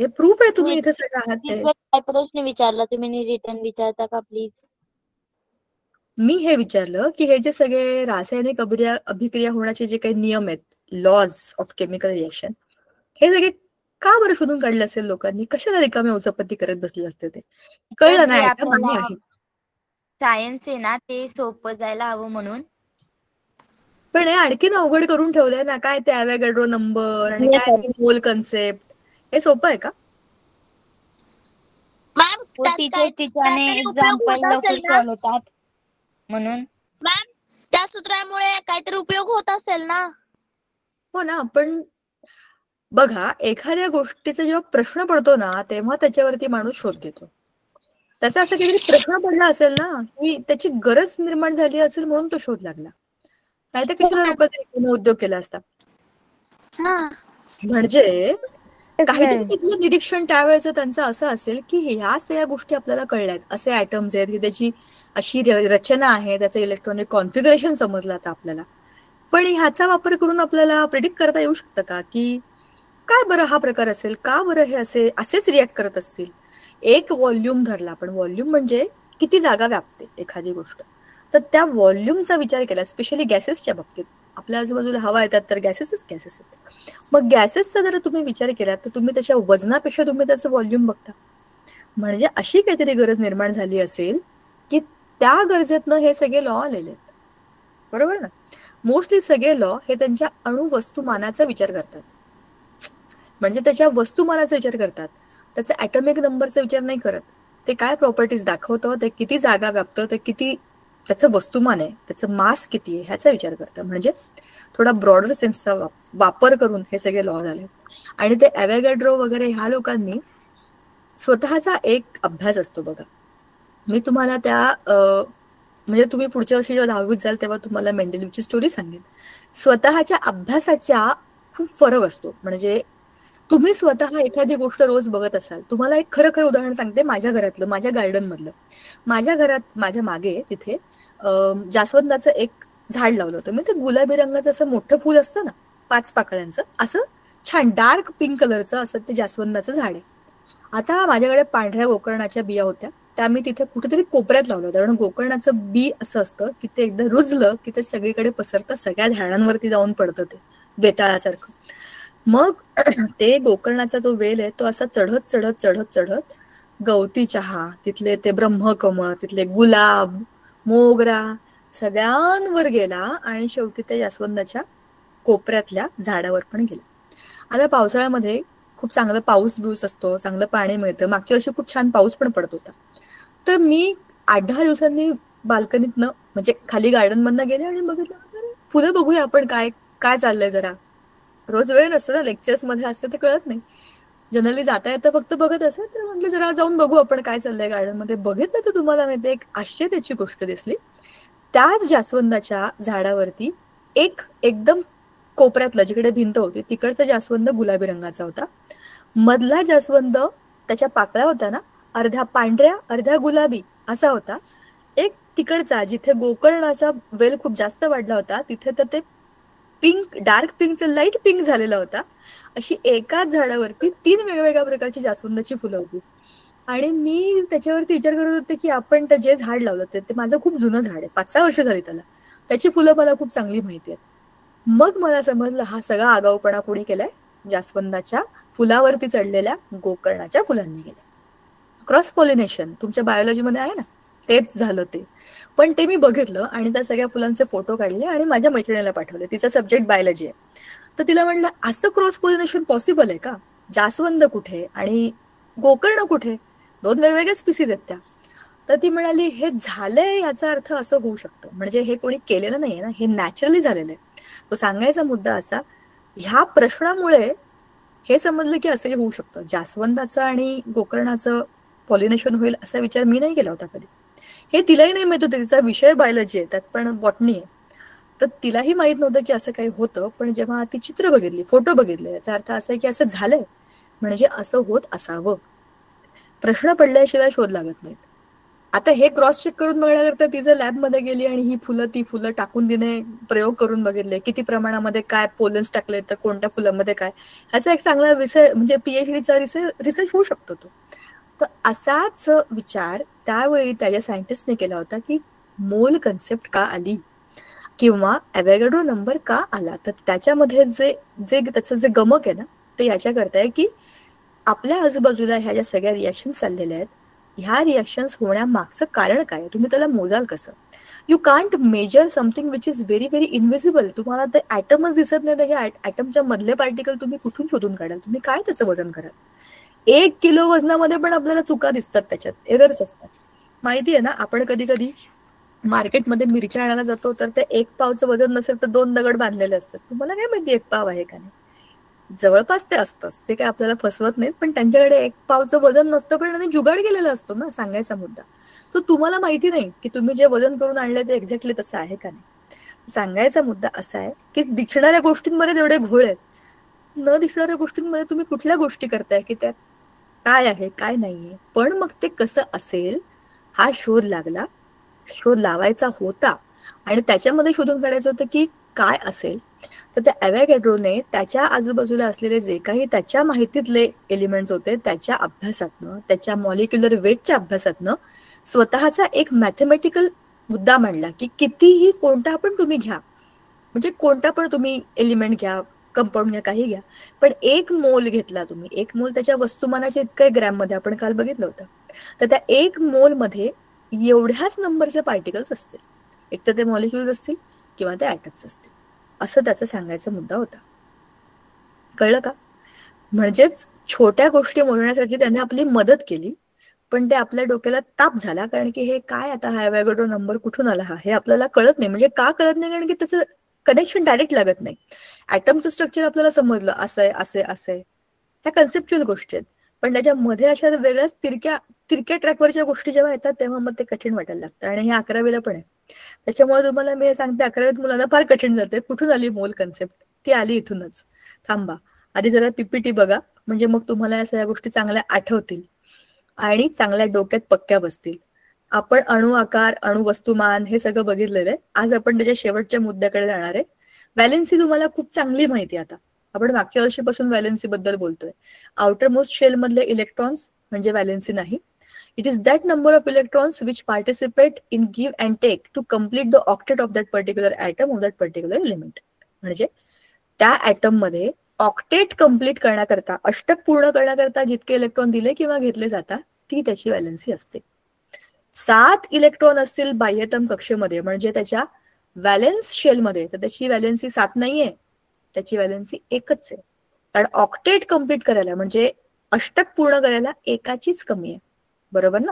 हे प्रूफ आहे तुम्ही इथे सगळं आहात ते. काय प्रश्न विचारला तुम्ही, रिटर्न विचारता का प्लीज? मी हे विचारलं की हे जे सगळे रासायनिक अभिक्रिया होण्याचे जे काही नियम आहेत, लॉज ऑफ केमिकल रिएक्शन, हे सगळे का बरं शोधून काढले असेल लोकांनी? कशाला रिकामे उचापत्ती करत बसले असते ते? कळलं नाही आहे. सायन्स आहे ना, ते सोपं जायला हवं म्हणून. पण हे आणखीन अवघड करून ठेवलंय ना, काय ते ॲव्होगाड्रो नंबर आणि काय मोल कन्सेप्ट, हे सोपं आहे का? मॅम तिच्याने एक्झाम्पल लवकर सॉल्व होतात म्हणून. मॅम त्या सूत्रामुळे काहीतरी उपयोग होत असेल ना? हो ना, पण बघा, एखाद्या गोष्टीचा जेव्हा प्रश्न पडतो ना, तेव्हा त्याच्यावरती माणूस शोध घेतो. त्याचा असा काहीतरी प्रश्न पडला असेल ना, की त्याची गरज निर्माण झाली असेल म्हणून तो शोध लागला. नाही तर कशाला लोकांनी उद्योग केला असता? म्हणजे काहीतरी तिथलं निरीक्षण त्यावेळेचं त्यांचं असं असेल की ह्या सगळ्या गोष्टी आपल्याला कळल्यात, असे ऍटम्स आहेत की त्याची अशी रचना आहे, त्याचं इलेक्ट्रॉनिक कॉन्फिगरेशन समजलं आता आपल्याला. पण ह्याचा वापर करून आपल्याला प्रेडिक्ट करता येऊ शकतं का की काय बरं हा प्रकार असेल, का बरं हे असेच रिॲक्ट करत असतील? एक व्हॉल्यूम धरला आपण, व्हॉल्यूम म्हणजे किती जागा व्यापते एखादी गोष्ट, तर त्या व्हॉल्यूमचा विचार केला, स्पेशली गॅसेसच्या बाबतीत. आपल्या आजूबाजूला हवा येतात तर गॅसेस येतात. मग गॅसेसचा जर तुम्ही विचार केला तर तुम्ही त्याच्या वजनापेक्षा तुम्ही त्याचं व्हॉल्यूम बघता. म्हणजे अशी काहीतरी गरज निर्माण झाली असेल की त्या गरजेतनं हे सगळे लॉ आलेले आहेत, बरोबर ना? मोस्टली सगळे लॉ हे त्यांच्या अणुवस्तुमानाचा विचार करतात, म्हणजे त्याच्या वस्तुमानाचा विचार करतात, त्याचा ॲटॉमिक नंबरचा विचार नाही करत. ते काय प्रॉपर्टीज दाखवतं, ते किती जागा व्यापतं, ते किती त्याचं वस्तुमान आहे, त्याचं मास किती आहे ह्याचा विचार करतं. म्हणजे थोडा ब्रॉडर सेन्सचा वापर करून हे सगळे लॉ झाले. आणि ते ॲव्होगाड्रो वगैरे ह्या लोकांनी स्वतःचा एक अभ्यास असतो बघा. मी तुम्हाला त्या म्हणजे तुम्ही पुढच्या वर्षी जेव्हा 10वीत जाल तेव्हा तुम्हाला मेंडेलिव्हची स्टोरी सांगेन. स्वतःच्या अभ्यासाचा खूप फरक असतो. म्हणजे तुम्ही स्वतः एखादी गोष्ट रोज बघत असाल. तुम्हाला एक खरं उदाहरण सांगते, माझ्या घरातलं, माझ्या गार्डन मधलं. माझ्या घरात माझ्या मागे तिथे जास्वंदाचं एक झाड लावलं होतं मी. ते गुलाबी रंगाचं असं मोठं फुल असतं ना, 5 पाकळ्यांचं, असं छान डार्क पिंक कलरचं असं ते जास्वंदाचं झाड आहे. आता माझ्याकडे पांढऱ्या गोकर्णाच्या बिया होत्या, त्या मी तिथे कुठेतरी कोपऱ्यात लावलं होतं. कारण गोकर्णाचं बी असं असतं की ते एकदा रुजलं की ते सगळीकडे पसरतं, सगळ्या झाडांवरती जाऊन पडतं ते बेताळासारखं. मग ते गोकर्णाचा जो वेल आहे तो असा चढत चढत चढत चढत गवती चहा, तिथले ते ब्रह्मकमळ, तिथले गुलाब, मोगरा सगळ्यांवर गेला आणि शेवटी त्या जास्वंदाच्या कोपऱ्यातल्या झाडावर पण गेला. आता पावसाळ्यामध्ये खूप चांगला पाऊस बिऊस असतो, चांगलं पाणी मिळतं. मागच्या वर्षी खूप छान पाऊस पण पडत होता. तर मी 8-10 दिवसांनी बाल्कनीतनं म्हणजे खाली गार्डन मधनं गेले आणि बघितलं फुलं बघूया आपण, काय काय चाललंय. जरा रोज वेळ नसतो ना, लेक्चर्स मध्ये असते तर कळत नाही. जनरली जाता येतं फक्त बघत असत, तर म्हटलं जरा जाऊन बघू आपण काय चाललंय गार्डन मध्ये. बघितलं तर तुम्हाला माहिती एक आश्चर्याची गोष्ट दिसली. त्याच जास्वंदाच्या झाडावरती एकदम कोपऱ्यातलं जिकडे भिंत होती तिकडचा जास्वंद गुलाबी रंगाचा होता. मधला जास्वंद त्याच्या पाकळ्या होत्या ना, अर्ध्या पांढऱ्या अर्ध्या गुलाबी असा होता. एक तिकडचा जिथे गोकर्णाचा वेल खूप जास्त वाढला होता तिथे तर ते पिंक, डार्क पिंकचं लाईट पिंक झालेला होता. अशी एकाच झाडावरती 3 वेगवेगळ्या प्रकारची जास्वंदाची फुलं होती. आणि मी त्याच्यावरती विचार करत होते की आपण तर जे झाड लावलं ते माझं खूप जुनं झाड आहे, 5-6 वर्ष झाली त्याला, त्याची फुलं मला खूप चांगली माहिती आहेत. मग मला समजलं हा सगळा आगाऊपणा कोणी केलाय, जास्वंदाच्या फुलावरती चढलेल्या गोकर्णाच्या फुलांनी केला. क्रॉस पॉलिनेशन तुमच्या बायोलॉजीमध्ये आहे ना, तेच झालं ते. पण ते मी बघितलं आणि त्या सगळ्या फुलांचे फोटो काढले आणि माझ्या मैत्रिणीला पाठवले. तिचा सब्जेक्ट बायोलॉजी आहे. तर तिला म्हणलं असं क्रॉस पॉलिनेशन पॉसिबल आहे का? जास्वंद कुठे आणि गोकर्ण कुठे, 2 वेगवेगळ्या स्पीसीज आहेत त्या. तर ती म्हणाली हे झालंय याचा अर्थ असं होऊ शकतं, म्हणजे हे कोणी केलेलं नाहीये ना, हे नॅचरली झालेलं आहे. तो सांगायचा मुद्दा असा, ह्या प्रश्नामुळे हे समजलं की असंही होऊ शकतं. जास्वंदाचं आणि गोकर्णाचं पॉलिनेशन होईल असा विचार मी नाही केला होता कधी. हे तिलाही नाही माहित होतं, तिचा विषय बायोलॉजी आहे, त्यात पण बॉटनी आहे. तर तिलाही माहित नव्हतं की असं काही होतं. पण जेव्हा ती चित्र बघितली, फोटो बघितले, याचा अर्थ असा आहे की असं झालंय म्हणजे असं होत असावं. प्रश्न पडल्याशिवाय शोध लागत नाहीत. आता हे क्रॉस चेक करून बघण्याकरता ती जर लॅबमध्ये गेली आणि ही फुलं ती फुलं टाकून तिने प्रयोग करून बघितले, किती प्रमाणामध्ये काय पोलन्स टाकले तर कोणत्या फुलामध्ये काय, ह्याचा एक चांगला विषय म्हणजे पीएचडीचा रिसर्च होऊ शकतो तो. तर असाच विचार त्यावेळी त्याच्या सायंटिस्टने केला होता की मोल कन्सेप्ट का आली किंवा ॲव्होगॅड्रो नंबर का आला. तर त्याच्यामध्ये जे जे त्याचं जे गमक आहे ना ते याच्याकरता आहे की आपल्या आजूबाजूला ह्या ज्या सगळ्या रिॲक्शन्स चाललेल्या आहेत, ह्या रिॲक्शन्स होण्यामागचं कारण काय, तुम्ही त्याला मोजाल कसं. You can't measure something which is very very invisible. तुम्हाला ते ॲटमच दिसत नाही, तर हे ॲटमच्या मधले पार्टिकल तुम्ही कुठून शोधून काढाल, तुम्ही काय त्याचं वजन कराल. 1 किलो वजनामध्ये पण आपल्याला चुका दिसतात, त्याच्यात एरर्स असतात. माहिती आहे ना, आपण कधी कधी मार्केटमध्ये मिरच्या आणायला जातो तर ते 1 पावचं वजन नसेल तर 2 दगड बांधलेले असतात. तुम्हाला काय माहिती 1 पाव आहे का नाही. जवळपास ते असतंच, ते काय आपल्याला फसवत नाहीत, पण त्यांच्याकडे 1 पावचं वजन नसतं, पण त्यांनी जुगाड केलेला असतो ना, सांगायचा मुद्दा. तो तुम्हाला माहिती नाही की तुम्ही जे वजन करून आणलंय ते एक्झॅक्टली तसं आहे का नाही. सांगायचा मुद्दा असा आहे की दिसणाऱ्या गोष्टींमध्ये जेवढे घोळ आहेत, न दिसणाऱ्या गोष्टींमध्ये तुम्ही कुठल्या गोष्टी करताय की त्यात काय आहे काय नाहीये. पण मग ते कसं असेल हा शोध लागला, शोध लावायचा होता आणि त्याच्यामध्ये शोधून काढायचं होतं की काय असेल. तर त्या ॲव्होगॅड्रोने त्याच्या आजूबाजूला असलेले जे काही त्याच्या माहितीतले एलिमेंट्स होते त्याच्या अभ्यासातनं, त्याच्या मॉलिक्युलर वेटच्या अभ्यासातनं स्वतःचा एक मॅथमॅटिकल मुद्दा मांडला की कितीही कोणता पण तुम्ही घ्या, म्हणजे कोणता पण तुम्ही एलिमेंट घ्या, कंपाऊंड घ्या, काही घ्या, पण 1 मोल घेतला तुम्ही, 1 मोल त्याच्या वस्तुमानाच्या इतकं ग्रॅममध्ये आपण काल बघितलं होतं, तर त्या 1 मोलमध्ये एवढ्याच नंबरचे पार्टिकल्स असतील. एक तर ते मॉलिक्युल्स असतील किंवा ते ॲटम्स असतील, असं त्याचा सांगायचा मुद्दा होता. कळलं का. म्हणजेच छोट्या गोष्टी मोजण्यासाठी त्याने आपली मदत केली, पण ते आपल्या डोक्याला ताप झाला, कारण की हे काय आता हा ॲव्होगॅड्रो नंबर कुठून आला, हा हे आपल्याला कळत नाही. म्हणजे का कळत नाही, कारण की त्याचं कनेक्शन डायरेक्ट लागत नाही. ॲटमचं स्ट्रक्चर आपल्याला समजलं, असं आहे असं आहे असं आहे, ह्या कन्सेप्च्युअल गोष्टी आहेत, पण त्याच्यामध्ये अशा वेगळ्याच तिरक्या ट्रॅकवरच्या गोष्टी जेव्हा येतात तेव्हा मग ते कठीण वाटायला लागतं. आणि हे 11वीला पण आहे. त्याच्यामुळे तुम्हाला मी सांगते 11वीत मुलांना फार कठीण जाते. कुठून आली मोल कन्सेप्ट, ती आली इथूनच. थांबा, आधी जरा पीपीटी बघा, म्हणजे मग तुम्हाला या सगळ्या गोष्टी चांगल्या आठवतील आणि चांगल्या डोक्यात पक्क्या बसतील. आपण अणु आकार, अणु वस्तुमान हे सगळं बघितलेलं आहे. आज आपण त्याच्या शेवटच्या मुद्द्याकडे जाणार आहे. व्हॅलेन्सी तुम्हाला खूप चांगली माहिती आता, आपण मागच्या वर्षीपासून व्हॅलेन्सी बद्दल बोलतोय. आउटर मोस्ट शेल मधले इलेक्ट्रॉन्स म्हणजे व्हॅलेन्सी नाही. It is that number of electrons which participate in give and take to complete the octet of that particular atom of that particular element. म्हणजे त्या ॲटम मध्ये octet complete करण्याकरता, अष्टक पूर्ण करण्याकरता जितके इलेक्ट्रॉन दिले किंवा घेतले जातात ती त्याची व्हॅलेन्सी असते. 7 इलेक्ट्रॉन असतील बाह्यतम कक्षेमध्ये म्हणजे त्याच्या व्हॅलेन्स शेलमध्ये, तर त्याची व्हॅलेन्सी 7 नाहीये, त्याची व्हॅलेन्सी 1च आहे. कारण ऑक्टेट कम्प्लीट करायला म्हणजे अष्टक पूर्ण करायला एकाचीच कमी आहे, बरोबर ना.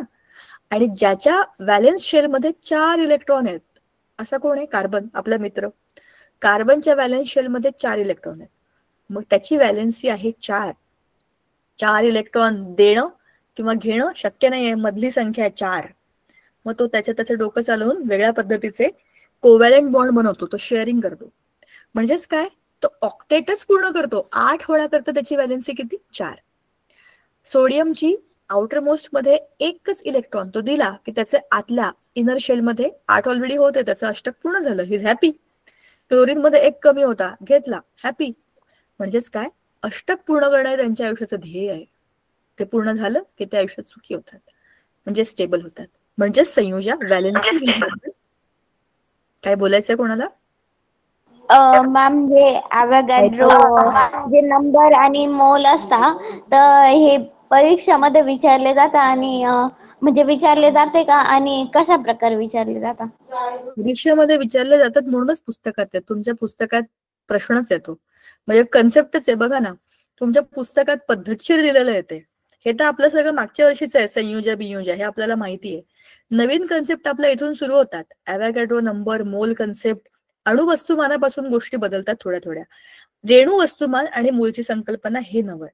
आणि ज्याच्या व्हॅलेन्स शेलमध्ये 4 इलेक्ट्रॉन आहेत असा कोण आहे, कार्बन, आपला मित्र. कार्बनच्या व्हॅलेन्स शेलमध्ये 4 इलेक्ट्रॉन आहेत, मग त्याची व्हॅलेन्सी आहे 4. 4 इलेक्ट्रॉन देणं किंवा घेणं शक्य नाहीये, मधली संख्या आहे 4. मग तो त्याचं डोकं चालवून वेगळ्या पद्धतीचे कोव्हॅलेंट बॉन्ड बनवतो, तो शेअरिंग करतो. म्हणजेच काय, तो ऑक्टेटच पूर्ण करतो. 8 होण्याकरता त्याची व्हॅलेन्सी किती, 4. सोडियमची आउटर मोस्ट मध्ये 1च इलेक्ट्रॉन तो दिला की त्याचे आतल्या इनर शेल मध्ये 8 ऑलरेडी होते, त्याचं अष्टक पूर्ण झालं, ही इज हॅपी. क्लोरीन मध्ये 1 कमी होता, घेतला, हॅपी. म्हणजेच काय, अष्टक पूर्ण करणे त्यांच्या आयुष्याचं ध्येय आहे. ते पूर्ण झालं की ते आयुष्यात सुखी होतात, म्हणजे स्टेबल होतात. म्हणजे संयोजक व्हॅलेन्सी. काय बोलायचंय कोणाला. मॅम हे ॲव्होगॅड्रो जे नंबर आणि मोल असता, तर हे परीक्षामध्ये विचारले जातात आणि म्हणजे विचारले जाते का, आणि कशा प्रकारे विचारले जातात. परीक्षेमध्ये विचारले जातात म्हणूनच पुस्तकात आहे. तुमच्या पुस्तकात प्रश्नच येतो, म्हणजे कन्सेप्टच आहे. बघा ना, तुमच्या पुस्तकात पद्धतशीर दिलेलं आहे ते. हे तर आपलं सगळं मागच्या वर्षीच आहे, संयोजा बियोजा, हे आपल्याला माहिती आहे. नवीन कन्सेप्ट आपल्या इथून सुरू होतात. ॲव्होगॅड्रो नंबर, मोल कन्सेप्ट, अणु वस्तुमानापासून गोष्टी बदलतात थोड्या थोड्या. रेणू वस्तुमान आणि मूलची संकल्पना हे नवं.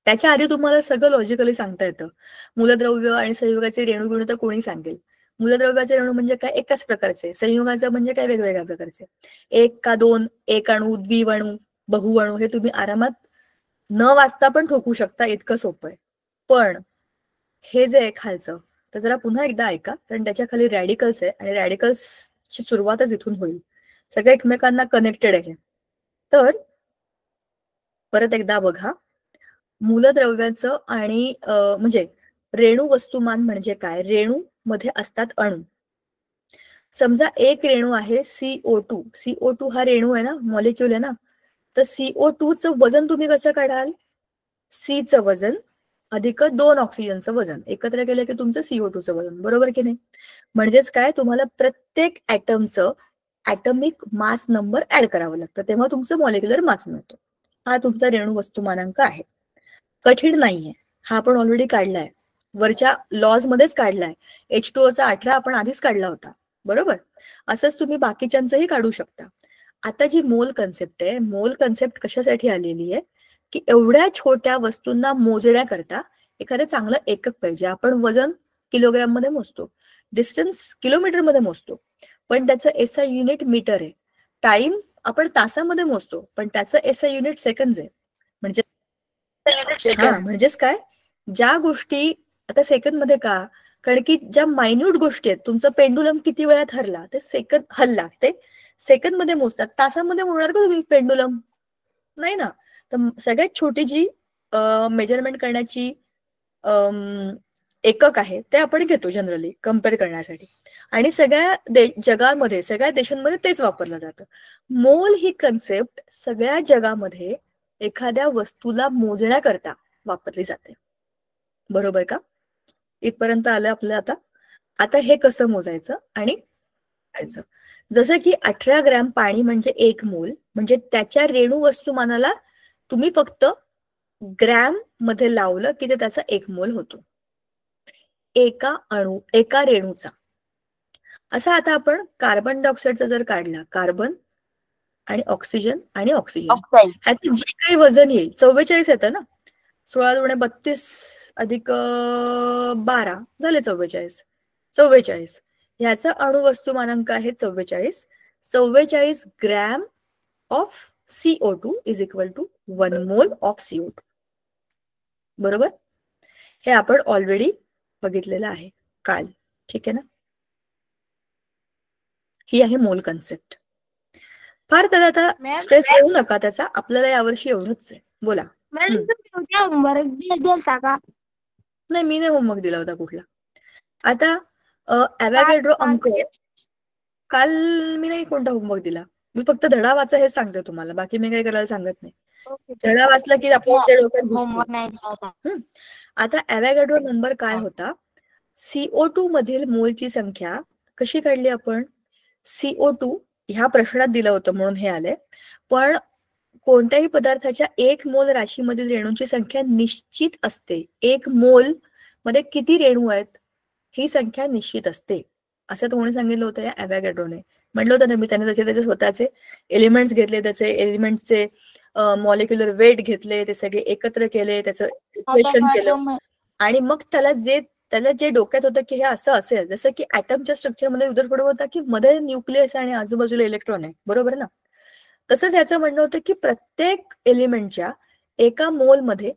त्याच्या आधी तुम्हाला सगळं लॉजिकली सांगता येतं. मूलद्रव्य आणि संयुगाचे रेणू तर कोणी सांगेल. मूलद्रव्याचे रेणू म्हणजे काय, एकाच प्रकारचे. संयुगाचं म्हणजे काय, वेगवेगळ्या प्रकारचे. 1 का 2, 1 अणू, द्विअणू, बहुअणू, हे तुम्ही आरामात न वाचता पण ठोकू शकता, इतकं सोपं आहे. पण हे जे आहे खालचं, तर जरा पुन्हा एकदा ऐका, कारण त्याच्या खाली रॅडिकल्स आहे आणि रॅडिकल्सची सुरुवातच इथून होईल. सगळे एकमेकांना कनेक्टेड आहे. तर परत एकदा बघा, मूलद्रव्याचं आणि म्हणजे रेणू वस्तुमान म्हणजे काय? रेणू मध्ये असतात अणू. समजा एक रेणू आहे CO2. CO2 हा रेणू आहे ना, मॉलिक्यूल आहे ना. तर CO2 चं वजन तुम्ही कसं काढाल? C चं वजन अधिक 2 ऑक्सिजनचं वजन एकत्र केलं की तुमचं CO2 चं वजन, बरोबर की नाही? म्हणजेच काय, तुम्हाला प्रत्येक ऍटमचं ऍटमिक मास नंबर ऍड करावं लागतं, तेव्हा तुमचं मॉलिक्युलर मास मिळतो. हा तुमचा रेणू वस्तुमानांक आहे. कठीण नाहीये, हा आपण ऑलरेडी काढलाय, वरच्या लॉज मध्येच काढलाय. H2O चा 18 आपण आधीच काढला होता, बरोबर? असंच तुम्ही बाकीच्यांचंही काढू शकता. आता जी मोल कन्सेप्ट आहे, मोल कन्सेप्ट कशासाठी आलेली आहे की एवढ्या छोट्या वस्तूंना मोजण्याकरता एखादं चांगलं एकक पाहिजे. आपण वजन किलोग्राम मध्ये मोजतो, डिस्टन्स किलोमीटर मध्ये मोजतो, पण त्याचं SI युनिट मीटर आहे. टाइम आपण तासामध्ये मोजतो, पण त्याचं SI युनिट सेकंड आहे. म्हणजेच काय, ज्या गोष्टी आता सेकंद मध्ये का, कारण की ज्या मायन्यूट गोष्टी आहेत, तुमचं पेंडुलम किती वेळात हरला ते सेकंद हल्ला ते सेकंद मध्ये मोजतात. तासामध्ये मोजणार का तुम्ही पेंडुलम? नाही ना. तर सगळ्यात छोटी जी मेजरमेंट करण्याची एकक आहे ते आपण घेतो जनरली कम्पेअर करण्यासाठी, आणि सगळ्या जगामध्ये सगळ्या देशांमध्ये तेच वापरलं जातं. मोल ही कन्सेप्ट सगळ्या जगामध्ये एखाद्या वस्तूला मोजण्याकरता वापरली जाते, बरोबर का? इथपर्यंत आलं आपलं. आता हे कसं मोजायचं आणि करायचं? जसं की 18 ग्रॅम पाणी म्हणजे 1 मोल, म्हणजे त्याच्या रेणू वस्तुमानाला तुम्ही फक्त ग्रॅम मध्ये लावलं की ते त्याचा 1 मोल होतो एका रेणूचा. असं आता आपण कार्बन डायऑक्साईडचा जर काढला, कार्बन आणि ऑक्सिजन ह्याचं जे काही वजन येईल 44 येतं ना, 16 दुणे 32 अधिक 12 झाले 44. ह्याचा अणुवस्तुमानांक आहे 44 gram of CO2 is equal to 1 mole of CO2, बरोबर? हे आपण ऑलरेडी बघितलेलं आहे काल, ठीक आहे ना? ही आहे मोल कन्सेप्ट. फार त्याला आता स्ट्रेस घेऊ नका त्याचा, आपल्याला यावर्षी एवढंच आहे. बोला. नाही, मी नाही होमवर्क दिला होता कुठला. आता ॲव्होगॅड्रो अंक, काल मी नाही कोणता होमवर्क दिला, मी फक्त धडा वाचा हे सांगते तुम्हाला, बाकी मी काही करायला सांगत नाही. धडा वाचला की आपल्या डोक्यात घुसतं. आता ॲव्होगॅड्रो नंबर काय होता? CO2 मधील मोलची संख्या कशी काढली आपण? CO2 ह्या प्रश्नात दिलं होतं म्हणून हे आले, पण कोणत्याही पदार्थाच्या 1 मोल राशीमधील रेणूंची संख्या निश्चित असते. 1 मोल मध्ये किती रेणू आहेत ही संख्या निश्चित असते, असं कोणी सांगितलं होतं? या ॲव्होगॅड्रोने म्हटलं होतं ना मी. त्याने त्याचे स्वतःचे एलिमेंट्स घेतले, त्याचे एलिमेंटचे मॉलिक्युलर वेट घेतले, ते सगळे एकत्र केले, त्याचं इक्वेशन केलं, आणि मग त्याला जे डोक्यात होतं की हे असं असेल, जसं की ऍटमच्या स्ट्रक्चरमध्ये उदरपड होता की मध्ये न्यूक्लियस आणि आजूबाजूला इलेक्ट्रॉन आहे, बरोबर ना? तसंच याचं म्हणणं होतं की प्रत्येक एलिमेंटच्या एका मोलमध्ये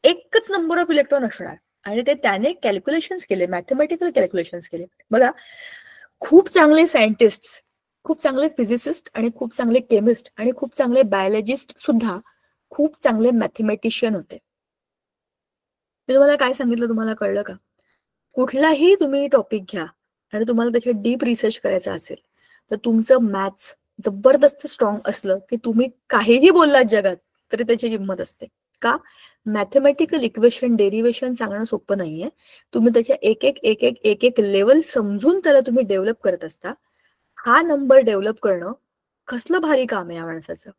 एकच नंबर ऑफ इलेक्ट्रॉन असणार, आणि ते त्याने कॅल्क्युलेशन्स केले, मॅथमॅटिकल कॅल्क्युलेशन्स केले. बघा, खूप चांगले सायंटिस्ट, खूप चांगले फिजिसिस्ट आणि खूप चांगले केमिस्ट आणि खूप चांगले बायोलॉजिस्ट सुद्धा खूप चांगले मॅथमॅटिशियन होते. मी तुम्हाला काय सांगितलं, तुम्हाला कळलं का? कुठलाही तुम्ही टॉपिक घ्या आणि तुम्हाला त्याच्यात डीप रिसर्च करायचा असेल तर तुमचं मॅथ्स जबरदस्त स्ट्रॉंग असलं की तुम्ही काहीही बोललात जगात तरी त्याची किंमत असते. का? मॅथमॅटिकल इक्वेशन डेरिव्हेशन सांगणं सोपं नाहीये. तुम्ही त्याच्या एक एक लेवल समजून त्याला तुम्ही डेव्हलप करत असता. हा नंबर डेव्हलप करणं कसलं भारी काम आहे या माणसाचं.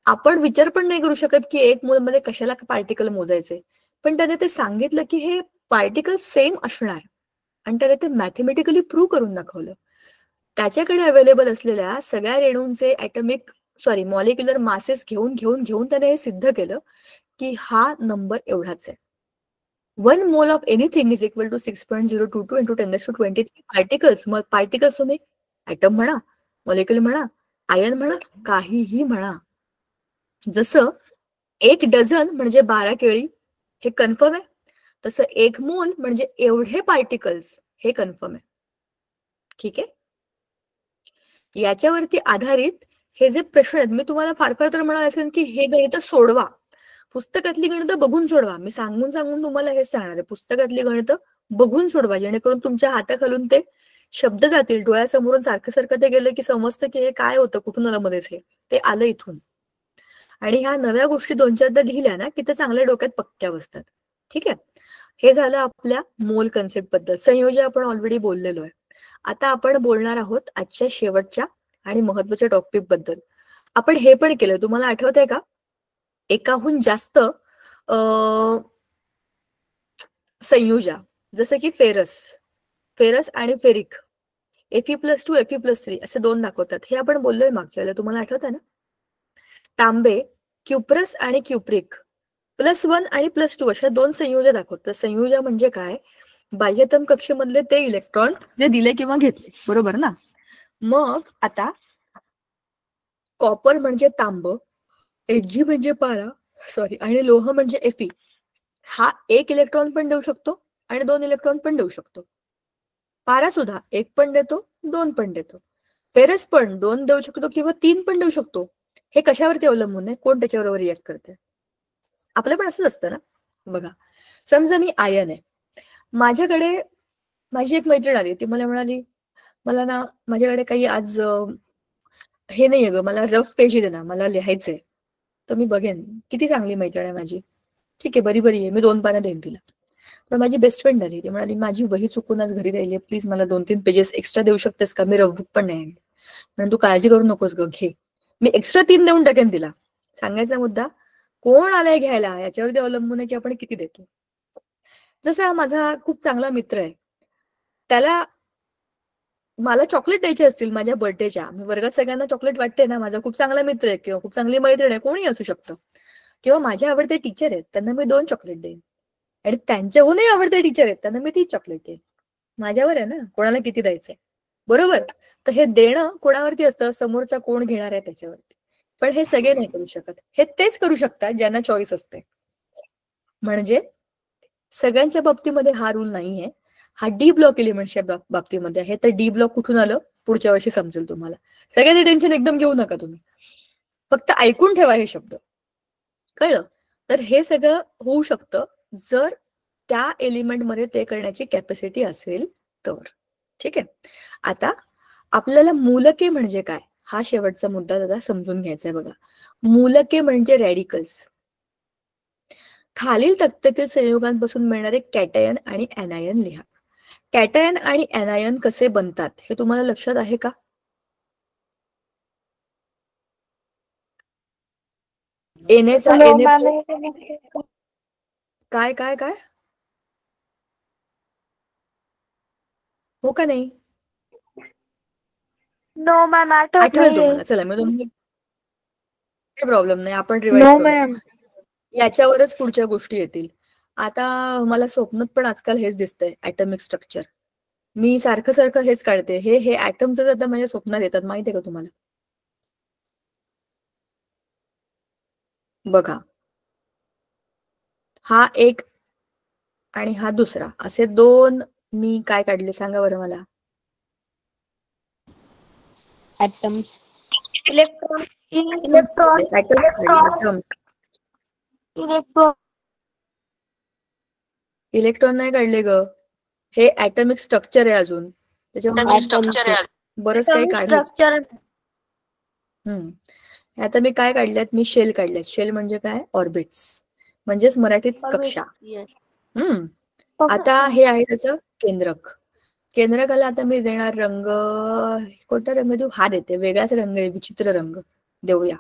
आपण विचार पण नाही करू शकत की 1 मोल मध्ये कशाला पार्टिकल मोजायचे, पण त्याने ते सांगितलं की हे पार्टिकल सेम असणार, आणि त्याने ते मॅथमॅटिकली प्रूव्ह करून दाखवलं. त्याच्याकडे अवेलेबल असलेल्या सगळ्या रेणूंचे मॉलिक्युलर मासेस घेऊन त्याने हे सिद्ध केलं की हा नंबर एवढाच आहे. 1 mole of anything is equal to 6.022 into 10⁻23 particles. मग पार्टिकल्स तुम्ही ऍटम म्हणा, मॉलिक्युल म्हणा, आयन म्हणा, काहीही म्हणा. जसं 1 डझन म्हणजे 12 केळी, हे कन्फर्म आहे. तसं 1 मोल म्हणजे एवढे पार्टिकल्स, हे कन्फर्म आहे. ठीक आहे. याच्यावरती आधारित हे जे प्रश्न आहेत, मी तुम्हाला फार फार तर म्हणाले असेल की हे गणित सोडवा, पुस्तकातली गणित बघून सोडवा. मी सांगून तुम्हाला हेच सांगणार आहे, पुस्तकातली गणित बघून सोडवा, जेणेकरून तुमच्या हाताखालून ते शब्द जातील, डोळ्यासमोरून सारखं सारखं ते गेलं की समजतं की हे काय होतं, कुठून आलं मध्येच हे, ते आलं इथून. आणि ह्या नव्या गोष्टी 2-4दा लिहिल्या ना की ते चांगल्या डोक्यात पक्क्या बसतात. ठीक आहे. हे झालं आपल्या मोल कन्सेप्ट बद्दल. संयोजन आपण ऑलरेडी बोललेलो आहे. आता आपण बोलणार आहोत आजच्या शेवटच्या आणि महत्वाच्या टॉपिक बद्दल. आपण हे पण केलं, तुम्हाला आठवत आहे का, एकाहून जास्त संयोजा, जसं की फेरस आणि फेरिक, Fe+2 Fe+3 असे 2 दाखवतात. हे आपण बोललोय मागच्या वेळेला, तुम्हाला आठवत आहे ना. तांबे, क्युप्रस आणि क्युप्रिक +1 आणि +2 अशा 2 संयोजा दाखवतात. संयोजा म्हणजे काय, बाह्यतम कक्षेमधले ते इलेक्ट्रॉन जे दिले किंवा घेतले, बरोबर ना. मग आता कॉपर म्हणजे तांब, Hg म्हणजे पारा, आणि लोह म्हणजे Fe. हा 1 इलेक्ट्रॉन पण देऊ शकतो आणि 2 इलेक्ट्रॉन पण देऊ शकतो. पारा सुद्धा 1 पण देतो, 2 पण देतो. फेरस पण 2 देऊ शकतो किंवा 3 पण देऊ शकतो. हे कशावरती अवलंबून आहे, कोण त्याच्याबरोबर रिॲक्ट करते. आपलं पण असंच असतं ना. बघा, समजा मी आयन आहे, माझ्याकडे माझी एक मैत्रीण आली, ती मला म्हणाली, मला ना माझ्याकडे काही आज हे नाहीये ग, मला रफ पेज दे ना, मला लिहायचंय. तर मी बघेन, किती चांगली मैत्रीण आहे माझी, ठीक आहे, बरी आहे, मी 2 पानं देईन तिला. पण माझी बेस्ट फ्रेंड आली, ती म्हणाली, माझी वही चुकून आज घरी राहिली, प्लीज मला 2-3 पेजेस एक्स्ट्रा देऊ शकतेस का, मी रफ बुक पण नाही, म्हणून तू काळजी करू नकोस ग, घे. मी एक्स्ट्रा 3 देऊन टाकेन तिला. सांगायचा मुद्दा, कोण आलाय घ्यायला याच्यावरती अवलंबून आहे की आपण किती देतो. जसा माझा खूप चांगला मित्र आहे, त्याला मला चॉकलेट द्यायचे असतील माझ्या बर्थडेच्या, मी वर्गात सगळ्यांना चॉकलेट वाटते ना, माझा खूप चांगला मित्र आहे किंवा खूप चांगली मैत्रीण आहे, कोणी असू शकतं, किंवा माझे आवडते टीचर आहेत, त्यांना मी 2 चॉकलेट देईन, आणि त्यांच्याहूनही आवडते टीचर आहेत, त्यांना मी 3 चॉकलेट देईन. माझ्यावर आहे ना कोणाला किती द्यायचंय, बरोबर. तर हे देणं कोणावरती असतं, समोरचा कोण घेणार आहे त्याच्यावरती. पण हे सगळे नाही करू शकत, हे तेच करू शकतात ज्यांना चॉईस असते. म्हणजे सगळ्यांच्या बाबतीमध्ये हा रूल नाहीये, हा डी ब्लॉक एलिमेंटच्या बाबतीमध्ये आहे. तर डी ब्लॉक कुठून आलं पुढच्या वर्षी समजेल तुम्हाला. सगळ्यांचे टेन्शन एकदम घेऊ नका तुम्ही, फक्त ऐकून ठेवा हे शब्द, कळलं. तर हे सगळं होऊ शकतं जर त्या एलिमेंटमध्ये ते करण्याची कॅपॅसिटी असेल तर. ठीक आहे. आता आपल्याला मूलके म्हणजे काय, हा शेवटचा मुद्दा दादा समजून घ्यायचा आहे. बघा, मूलके म्हणजे रॅडिकल्स. खालील तक्त्यातील संयोगांपासून मिळणारे कॅटायन आणि ऍनायन लिहा. कॅटायन आणि ऍनायन कसे बनतात हे तुम्हाला लक्षात आहे का? काय काय काय हो का नाही आठवेल तुम्हाला. चला मी तुम्ही प्रॉब्लेम नाही, आपण रिवाइज करू. याच्यावरच पुढच्या गोष्टी येतील. आता मला स्वप्नात पण आजकाल हेच दिसतंय, ऍटॉमिक स्ट्रक्चर. मी सारखं सारखं हेच काढते, हे ऍटमच आता माझ्या स्वप्नात येतात, माहितीये का तुम्हाला. बघा, हा एक आणि हा दुसरा, असे 2 मी काय काढले सांगा बरं मला. ऍटम्स. इलेक्ट्रॉन नाही काढले ग, हे ऍटॉमिक स्ट्रक्चर आहे. अजून त्याच्यामध्ये बरंच काही काढलं. आता मी काय काढल्यात, मी शेल काढल्यात. शेल म्हणजे काय, ऑर्बिट्स, म्हणजेच मराठीत कक्षा. आता हे आहे त्याचं केंद्रक. केंद्रकाला आता मी देणार रंग, कोणता रंग देऊ, हा देते, वेगळाच रंग आहे, विचित्र रंग देऊया.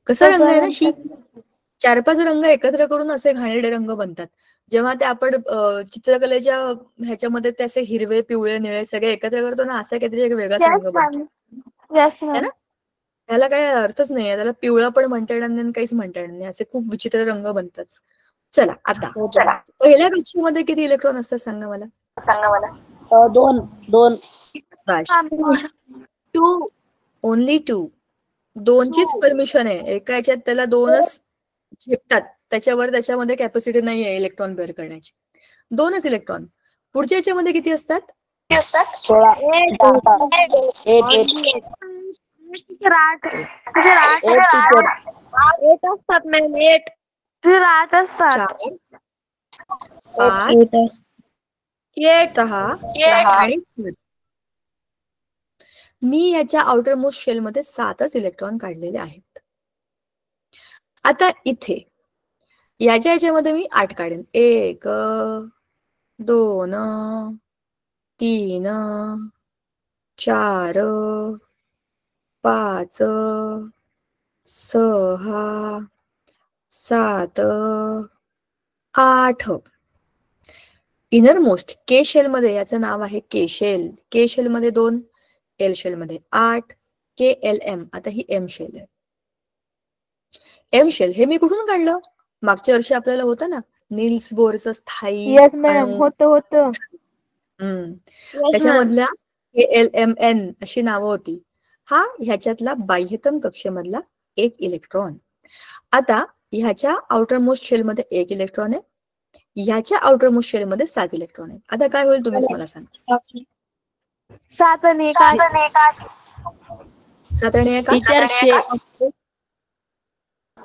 कसा रंग आहे ना, 4-5 रंग एकत्र करून असे घाणेरडे रंग बनतात. जेव्हा ते आपण चित्रकलेच्या ह्याच्यामध्ये ते असे हिरवे, पिवळे, निळे सगळे एकत्र करतो ना, असा काहीतरी एक वेगळाच रंग बनतो है ना. त्याला काही अर्थच नाहीये, त्याला पिवळा पण म्हणता येणार नाही, काहीच म्हणता येणार नाही, असे खूप विचित्र रंग बनतात. चला आता पहिल्या कक्षेमध्ये किती इलेक्ट्रॉन असतात सांगा मला. 2. ओनली 2. 2चीच परमिशन आहे. एका याच्यात त्याला 2च झेपतात, त्याच्यामध्ये कॅपॅसिटी नाहीये इलेक्ट्रॉन बेअर करण्याची. 2च इलेक्ट्रॉन. पुढच्या याच्यामध्ये किती असतात? 16 8 असतात मॅम. 8 असतात. 4 5 6 आणि 7. मी याच्या आउटर मोस्ट शेल मध्ये 7च इलेक्ट्रॉन काढलेले आहेत. आता इथे याच्यामध्ये मी 8 काढेन. 1 2 3 4 5 6 7 8. इनर मोस्ट के शेल मध्ये याचं नाव आहे के शेल. के शेल मध्ये 2, एल शेल मध्ये 8, के एल एम. आता ही एम शेल आहे. एम शेल हे मी कुठून काढलं? मागच्या वर्षी आपल्याला होतं ना नील्स बोरचं स्थायी अणू. त्याच्यामधल्या KLMN अशी नावं होती. हा ह्याच्यातला बाह्यतम कक्षेमधला 1 इलेक्ट्रॉन. आता ह्याच्या आउटर मोस्ट शेल मध्ये 1 इलेक्ट्रॉन आहे. ह्याच्या आउटर मोस्ट शेल मध्ये 7 इलेक्ट्रॉन आहेत. आता काय होईल तुम्हीच मला सांगा. 7 आणि 1 7 आणि 1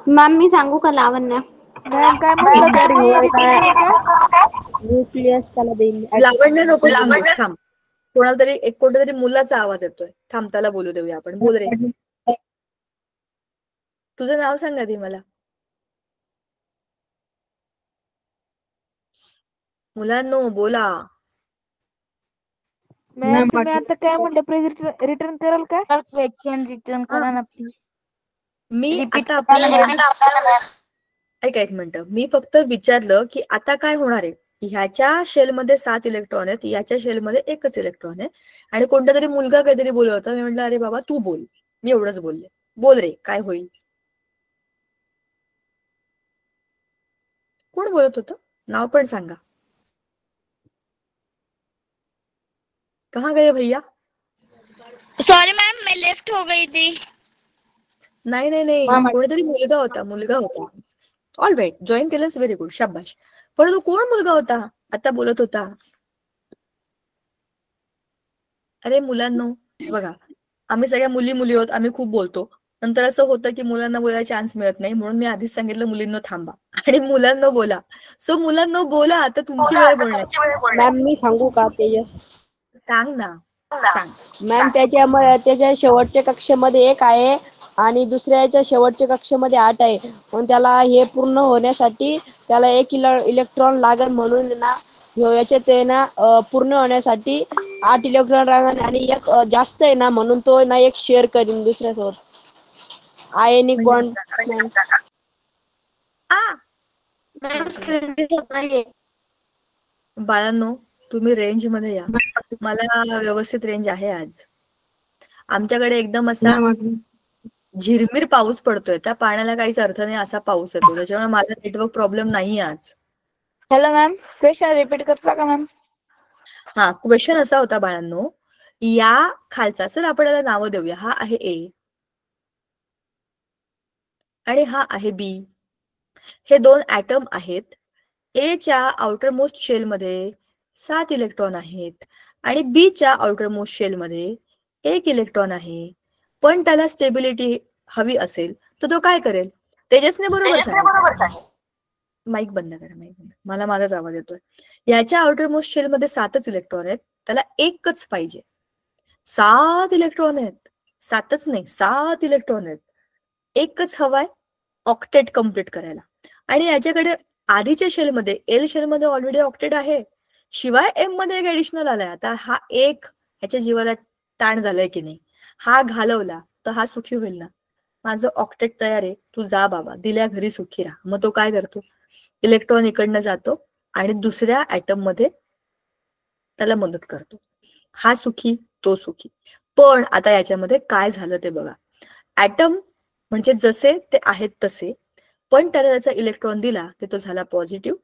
मॅम मी सांगू का लावण्य? न्यूक्लियस त्याला देईल. लावण्य नको थांब. कोणत्या तरी मुलाचा आवाज येतोय. थांब त्याला बोलू देऊया आपण. बोल रे. तुझं नाव सांग आधी मला. मुलांनो बोला. मॅम तुम्ही आता काय म्हणलं? प्रेझेंट रिटर्न कराल का? क्वेश्चन रिटर्न करा ना प्लीज. मी आता आपल्याला ऐका 1 मिनिट. मी फक्त विचारलं की आता काय होणार आहे. ह्याच्या शेलमध्ये 7 इलेक्ट्रॉन आहेत. याच्या शेलमध्ये 1च इलेक्ट्रॉन आहे. आणि कोणता तरी मुलगा काहीतरी बोलत होता. मी म्हटलं अरे बाबा तू बोल. मी एवढंच बोलले. बोल रे काय होईल? कोण बोलत होतं? नाव पण सांगा. कहाँ गए भैया? सॉरी मैम, मैं लेफ्ट हो गई थी. नाही कोणीतरी मुलगा होता. ऑल राईट, जॉईन केलंस, व्हेरी गुड, शाबाश. परंतु कोण मुलगा होता आता बोलत होता? अरे मुलांनो बघा, आम्ही सगळ्या मुली आहोत. आम्ही खूप बोलतो. नंतर असं होतं की मुलांना बोलायला चान्स मिळत नाही. म्हणून मी आधीच सांगितलं मुलींनो थांबा आणि मुलांना बोला. सो मुलांनो बोला, आता तुमची वेळ बोलण्याची. मॅम मी सांगू का? तेजस सांग ना. सांग मॅम. त्याच्या शेवटच्या कक्षेमध्ये 1 आहे आणि दुसऱ्याच्या शेवटच्या कक्षेमध्ये 8 आहे. पण त्याला हे पूर्ण होण्यासाठी त्याला 1 इलेक्ट्रॉन लागेल. म्हणून ना याच्यात आहे ना पूर्ण होण्यासाठी 8 इलेक्ट्रॉन लागेल आणि 1 जास्त आहे ना, म्हणून तो ना 1 शेअर करीन दुसऱ्यासोबत. Ionic bond. बाळांनो तुम्ही रेंज मध्ये या. मला व्यवस्थित रेंज आहे आज. आमच्याकडे एकदम असा झिरमिर पाऊस पडतोय. त्या पाण्याला काहीच अर्थ नाही असा पाऊस येतो. त्याच्यामुळे माझा नेटवर्क प्रॉब्लेम नाही आज. हॅलो मॅम, क्वेश्चन रिपीट करता का मॅम? हा, क्वेश्चन असा होता बाळांनो, या खालचा सर आपण याला नावं देऊया. हा आहे ए आणि हा आहे बी. हे 2 ऍटम आहेत. ए च्या आउटर मोस्ट शेल मध्ये 7 इलेक्ट्रॉन आहेत आणि बी च्या आउटर मोस्ट शेल मध्ये 1 इलेक्ट्रॉन आहे. पण त्याला स्टेबिलिटी हवी असेल तर तो काय करेल? तेजसने बरोबर सांगितलं. माईक बंद करा, माईक बंद. मला माझाच आवाज येतोय. याच्या आउटर मोस्ट शेल मध्ये 7च इलेक्ट्रॉन आहेत. त्याला 1च पाहिजे. 7 इलेक्ट्रॉन आहेत. 7च नाही, 7 इलेक्ट्रॉन आहेत. 1च हवाय ऑक्टेट कम्प्लीट करायला. आणि याच्याकडे आधीच्या शेलमध्ये एल शेलमध्ये ऑलरेडी ऑक्टेट आहे. शिवाय एम मध्ये एक ऍडिशनल आलाय. आता हा 1 ह्याच्या जीवाला ताण झालाय की नाही. हा घालवला तर हा सुखी होईल ना. माझं ऑक्टेट तयार आहे, तू जा बाबा, दिल्या घरी सुखी राहा. मग तो काय करतो? इलेक्ट्रॉन इकडनं जातो आणि दुसऱ्या ऍटम मध्ये त्याला मदत करतो. हा सुखी, तो सुखी. पण आता याच्यामध्ये काय झालं ते बघा. ऍटम म्हणजे जसे ते आहेत तसे, पण त्याला त्याचा इलेक्ट्रॉन दिला की तो झाला पॉझिटिव्ह.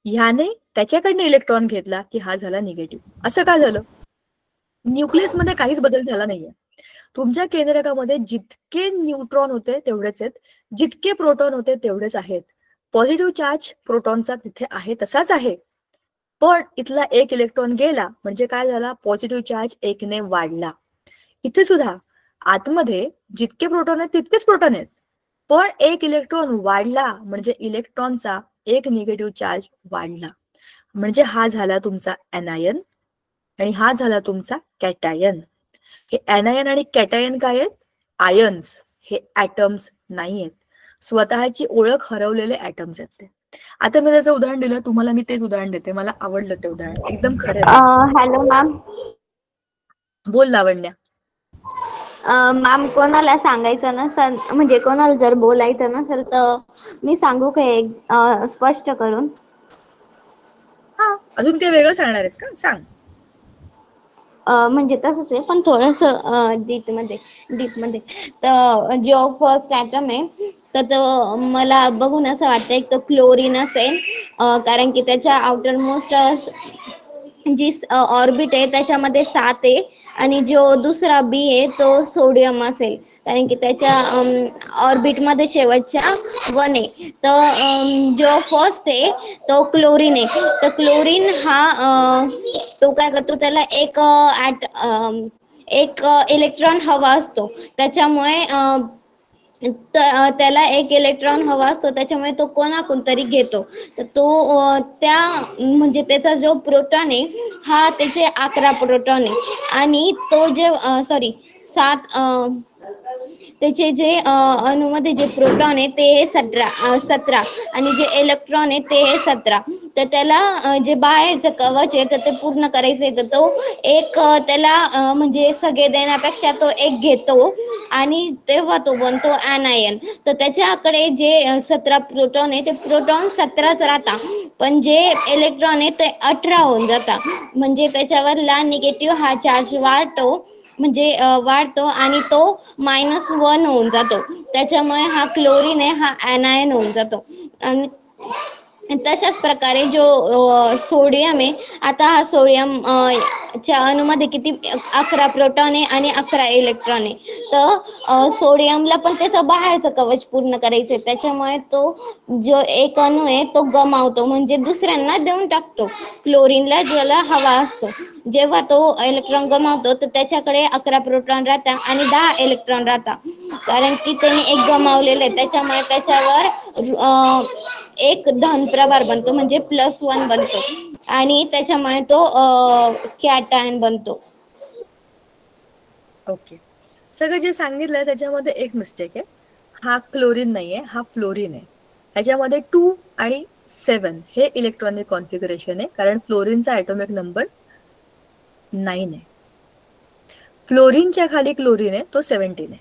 ह्याने त्याच्याकडनं इलेक्ट्रॉन घेतला की हा झाला निगेटिव्ह. असं का झालं? न्यूक्लियस मध्ये काहीच बदल झाला नाहीये. तुमच्या केंद्रकामध्ये जितके न्यूट्रॉन होते तेवढेच आहेत, जितके प्रोटॉन होते तेवढेच आहेत. पॉझिटिव्ह चार्ज प्रोटॉनचा तिथे आहे तसाच आहे. पण इथला एक इलेक्ट्रॉन गेला म्हणजे काय झाला, पॉझिटिव्ह चार्ज एकने वाढला. इथे सुद्धा आतमध्ये जितके प्रोटॉन आहेत तितकेच प्रोटॉन आहेत, पण एक इलेक्ट्रॉन वाढला म्हणजे इलेक्ट्रॉनचा एक निगेटिव्ह चार्ज वाढला. म्हणजे हा झाला तुमचा एनायन आणि हा झाला तुमचा कॅटायन. हे एनायन आणि कॅटायन काय आहेत, आयन्स, हे ऍटम्स नाही आहेत, स्वतःची ओळख हरवलेले ऍटम्स आहेत ते. आता मी त्याचं उदाहरण दिलं तुम्हाला, मी तेच उदाहरण देते, मला आवडलं ते उदाहरण, एकदम खरं. Hello ma'am. बोल लावण्या. मॅम कोणाला सांगायचं नसेल, म्हणजे कोणाला जर बोलायचं नसेल तर मी सांगू का स्पष्ट करून? हा, अजून काही वेगळं सांगणार आहेस का, सांग. म्हणजे तसंच आहे पण थोडंसं डीपमध्ये. तर जो फर्स्ट ॲटम आहे तर तो मला बघून असं वाटतंय तो क्लोरीन असेल, कारण की त्याच्या आउटर मोस्ट जी ऑर्बिट आहे त्याच्यामध्ये 7 आहे, आणि जो दुसरा बी आहे तो सोडियम असेल, कारण की त्याच्या ऑर्बिटमध्ये शेवटच्या 1 आहे. तर जो फर्स्ट आहे तो क्लोरीन आहे. तर क्लोरीन हा तो काय करतो, त्याला एक इलेक्ट्रॉन हवा असतो, त्याच्यामुळे त्याला एक इलेक्ट्रॉन हवा असतो, त्याच्यामुळे तो कोणाकडून तरी घेतो. तर तो त्या म्हणजे त्याचा जो प्रोटॉन आहे हा त्याचे 11 प्रोटॉन आहे, आणि तो जे 7 त्याचे जे अणूमध्ये जे प्रोटॉन आहे ते 17 आणि जे इलेक्ट्रॉन आहे ते 17. तर त्याला जे बाहेरचं कवच आहे तर ते पूर्ण करायचं आहे, तर तो एक त्याला म्हणजे सगळे देण्यापेक्षा तो एक घेतो आणि तेव्हा तो बनतो ॲनायन. तर त्याच्याकडे जे 17 प्रोटॉन आहे ते प्रोटॉन 17च राहता, पण जे इलेक्ट्रॉन आहे ते 18 होऊन जाता. म्हणजे त्याच्यावरला निगेटिव्ह हा चार्ज वाढतो आणि तो -1 होऊन जातो. त्याच्यामुळे हा क्लोरीन आहे हा ॲनायन होऊन जातो. आणि तशाच प्रकारे जो सोडियम आहे, आता हा सोडियम च्या अणूमध्ये किती 11 प्रोटॉन आहे आणि 11 इलेक्ट्रॉन आहे. तर सोडियमला पण त्याचं बाहेरचं कवच पूर्ण करायचं आहे, त्याच्यामुळे तो जो एक अणू आहे तो गमावतो, म्हणजे दुसऱ्यांना देऊन टाकतो. क्लोरीनला ज्याला हवा असतो, जेव्हा तो इलेक्ट्रॉन गमावतो तर त्याच्याकडे 11 प्रोटॉन राहतात आणि 10 इलेक्ट्रॉन राहतात, कारण की त्याने एक गमावलेलं आहे. त्याच्यामुळे त्याच्यावर एक धन प्रभार बनतो, म्हणजे +1 बनतो, आणि त्याच्यामुळे तो कॅटायन बनतो. ओके, सगळं जे सांगितलंय त्याच्यामध्ये एक मिस्टेक आहे, हा क्लोरीन नाहीये, हा फ्लोरीन आहे. ह्याच्यामध्ये 2 आणि 7 हे इलेक्ट्रॉनिक कॉन्फिगरेशन आहे, कारण फ्लोरीनचा ॲटॉमिक नंबर 9 आहे. फ्लोरीनच्या खाली क्लोरीन आहे तो 17 आहे.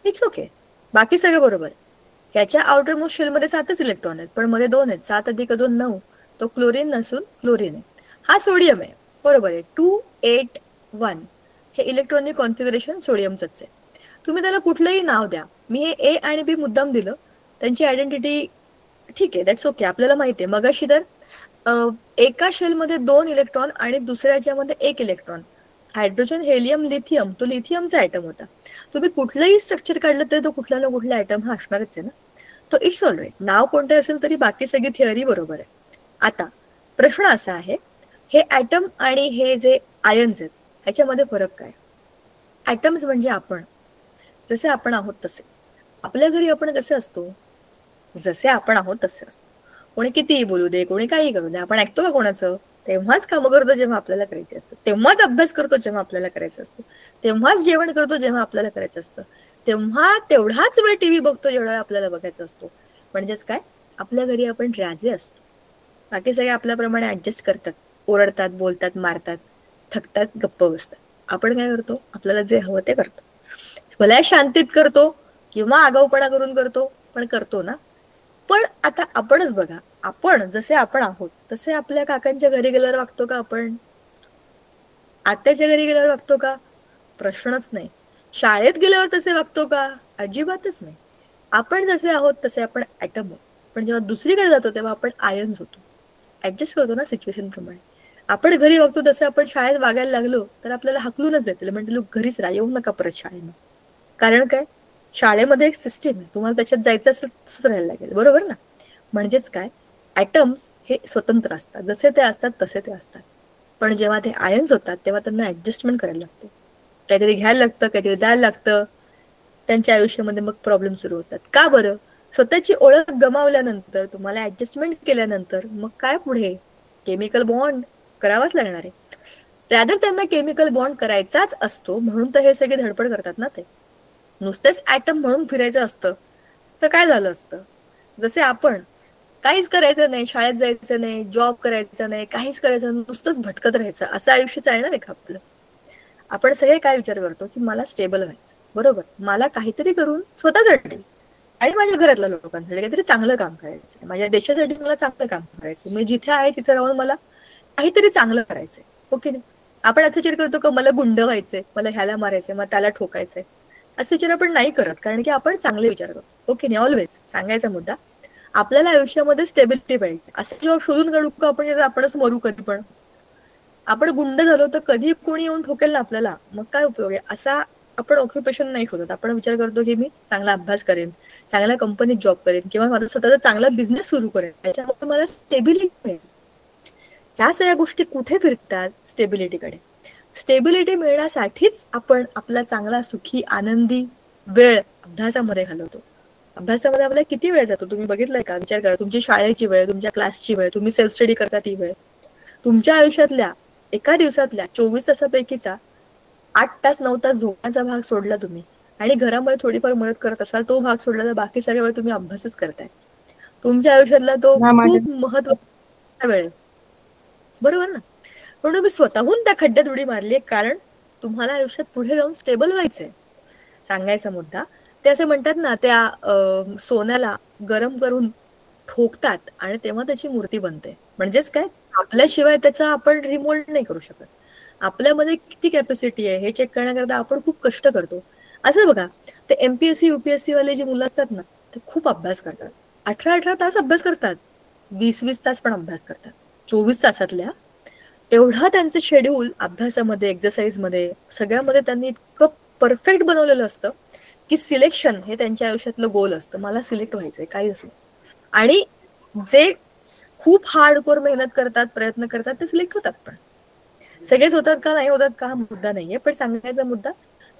इट्स ओके, बाकी सगळं बरोबर. ह्याच्या आउटर मोस्ट शेलमध्ये 7च इलेक्ट्रॉन आहेत, पण मध्ये 2 आहेत, 7 + 2 9. तो क्लोरीन नसून फ्लोरीन आहे. हा सोडियम आहे, बरोबर आहे, 2 8 1 हे इलेक्ट्रॉनिक कॉन्फिगरेशन सोडियमचंच आहे. तुम्ही त्याला कुठलंही नाव द्या, मी हे ए आणि बी मुद्दाम दिलं, त्यांची आयडेंटिटी ठीक आहे, दॅट्स ओके, आपल्याला माहिती आहे. मगाशी तर एका शेलमध्ये 2 इलेक्ट्रॉन आणि दुसऱ्या याच्यामध्ये 1 इलेक्ट्रॉन, हायड्रोजन हेलियम लिथियम, तो लिथियमचा ॲटम होता. तुम्ही कुठलंही स्ट्रक्चर काढलं तरी तो कुठला ना कुठला ॲटम हा असणारच आहे ना. तो इट्स ऑल राईट, नाव कोणतं असेल तरी बाकी सगळी थिअरी बरोबर आहे. आता प्रश्न असा आहे, हे ॲटम आणि हे जे आयन्स आहेत ह्याच्यामध्ये फरक काय? ॲटम्स म्हणजे आपण, जसे आपण आहोत तसे. आपल्या घरी आपण कसे असतो, जसे आपण आहोत तसे असतो. कोणी कितीही बोलू दे, कोणी काही करू दे, आपण ऐकतो का कोणाचं? तेव्हाच कामं करतो जेव्हा आपल्याला करायचे असतं, तेव्हाच अभ्यास करतो जेव्हा आपल्याला करायचं असतं, तेव्हाच जेवण करतो जेव्हा आपल्याला करायचं असतं, तेव्हा तेवढाच वेळ टीव्ही बघतो जेवढा वेळ आपल्याला बघायचा असतो. म्हणजेच काय, आपल्या घरी आपण राजे असतो. बाकी सगळे आपल्याप्रमाणे ऍडजस्ट करतात, ओरडतात, बोलतात, मारतात, थकतात, गप्प बसतात. आपण काय करतो, आपल्याला जे हवं ते करतो. भल्या शांतीत करतो किंवा आगाऊपणा करून करतो, पण करतो ना. पण आता आपणच बघा, आपण जसे आपण आहोत तसे आपल्या काकांच्या घरी गेल्यावर वागतो का आपण? आत्याच्या घरी गेल्यावर वागतो का? प्रश्नच नाही. शाळेत गेल्यावर तसे वागतो का? अजिबातच नाही. आपण जसे आहोत तसे आपण ॲटम आहोत, पण जेव्हा दुसरीकडे जातो तेव्हा आपण आयन्स होतो. ऍडजस्ट करतो ना सिच्युएशन प्रमाणे. आपण घरी वागतो तसं आपण शाळेत वागायला लागलो तर आपल्याला हाकलूनच देतील, म्हणजे लोक घरीच राहा, येऊ नका परत शाळेनं. कारण काय, शाळेमध्ये एक सिस्टीम आहे, तुम्हाला त्याच्यात जायचं असेल तसंच राहायला लागेल, बरोबर ना. म्हणजेच काय, ॲटम्स हे स्वतंत्र असतात, जसे ते असतात तसे ते असतात. पण जेव्हा ते आयन्स होतात तेव्हा त्यांना ऍडजस्टमेंट करायला लागते, काहीतरी घ्यायला लागतं, काहीतरी द्यायला लागतं. त्यांच्या आयुष्यामध्ये मग प्रॉब्लेम सुरू होतात. का बरं? स्वतःची ओळख गमावल्यानंतर, तुम्हाला ऍडजस्टमेंट केल्यानंतर मग काय पुढे? केमिकल बॉन्ड करावाच लागणार आहे. रॅदर त्यांना केमिकल बॉन्ड करायचाच असतो, म्हणून तर हे सगळे धडपड करतात ना. ते नुसतेच ऍटम म्हणून फिरायचं असतं तर काय झालं असतं? जसे आपण काहीच करायचं नाही, शाळेत जायचं नाही, जॉब करायचा नाही, काहीच करायचं नाही, नुसतंच भटकत राहायचं, असं आयुष्य चालणार आहे का आपलं? आपण सगळे काय विचार करतो की मला स्टेबल व्हायचं, बरोबर, मला काहीतरी करून स्वतःसाठी आणि माझ्या घरातल्या लोकांसाठी काहीतरी चांगलं काम करायचं, माझ्या देशासाठी मला चांगलं काम करायचं, मी जिथे आहे तिथे राहून मला काहीतरी चांगलं करायचंय. ओके नाही? आपण असं विचार करतो का मला गुंड व्हायचंय, मला ह्याला मारायचंय, मग त्याला ठोकायचंय, असे विचार आपण नाही करत, कारण की आपण चांगले विचार करतो. ओके नाही? ऑलवेज सांगायचा मुद्दा, आपल्याला आयुष्यामध्ये स्टेबिलिटी पाहिजे. असं जॉब शोधून काढू का आपण, आपणच मरू कधी पण? आपण गुंड झालो तर कधी कोणी येऊन ठोकेल ना आपल्याला, मग काय उपयोग आहे? असा आपण ऑक्युपेशन नाही शोधत. आपण विचार करतो की मी चांगला अभ्यास करेन, चांगल्या कंपनीत जॉब करेन, किंवा माझा स्वतःचा चांगला बिझनेस सुरू करेन, त्याच्यामुळे मला स्टेबिलिटी मिळेल. ह्या सगळ्या गोष्टी कुठे फिरतात? स्टेबिलिटीकडे. स्टेबिलिटी मिळण्यासाठीच आपण आपला चांगला सुखी आनंदी वेळ अभ्यासामध्ये घालवतो. अभ्यासामध्ये आपल्याला किती वेळ जातो तुम्ही बघितलंय का? विचार करा. तुमची शाळेची वेळ, तुमच्या क्लासची वेळ, तुम्ही सेल्फ स्टडी करता ती वेळ, तुमच्या आयुष्यातल्या एका दिवसातल्या 24 तासापैकीचा 8 तास 9 तास झोपण्याचा भाग सोडला तुम्ही आणि घरामध्ये थोडीफार मदत करत असाल, तो भाग सोडला तर बाकी सगळ्या वेळ तुम्ही अभ्यासच करताय. तुमच्या आयुष्यातला तो खूप महत्वाचा वेळ आहे, बरोबर ना? पण तुम्ही स्वतःहून त्या खड्ड्यात उडी मारली, कारण तुम्हाला आयुष्यात पुढे जाऊन स्टेबल व्हायचंय. सांगायचा मुद्दा, ते असे म्हणतात ना, त्या सोन्याला गरम करून ठोकतात आणि तेव्हा त्याची मूर्ती बनते. म्हणजेच काय, आपल्याशिवाय त्याचा आपण रिमोल्ड नाही करू शकत. आपल्यामध्ये किती कॅपॅसिटी आहे हे चेक करण्याकरता आपण खूप कष्ट करतो. असं बघा, ते एमपीएससी युपीएससी वाले जे मुलं असतात ना, ते खूप अभ्यास करतात. 18-18 तास अभ्यास करतात, 20-20 तास पण अभ्यास करतात. 24 तासातल्या एवढं त्यांचं शेड्यूल अभ्यासामध्ये, एक्सरसाइजमध्ये, सगळ्यामध्ये त्यांनी इतकं परफेक्ट बनवलेलं असतं की सिलेक्शन हे त्यांच्या आयुष्यातलं गोल असतं. मला सिलेक्ट व्हायचंय काही असलं. आणि जे खूप हार्डकोर मेहनत करतात, प्रयत्न करतात, ते सिलेक्ट होतात. पण सगळेच होतात का नाही होतात का हा मुद्दा नाहीये, पण सांगायचा मुद्दा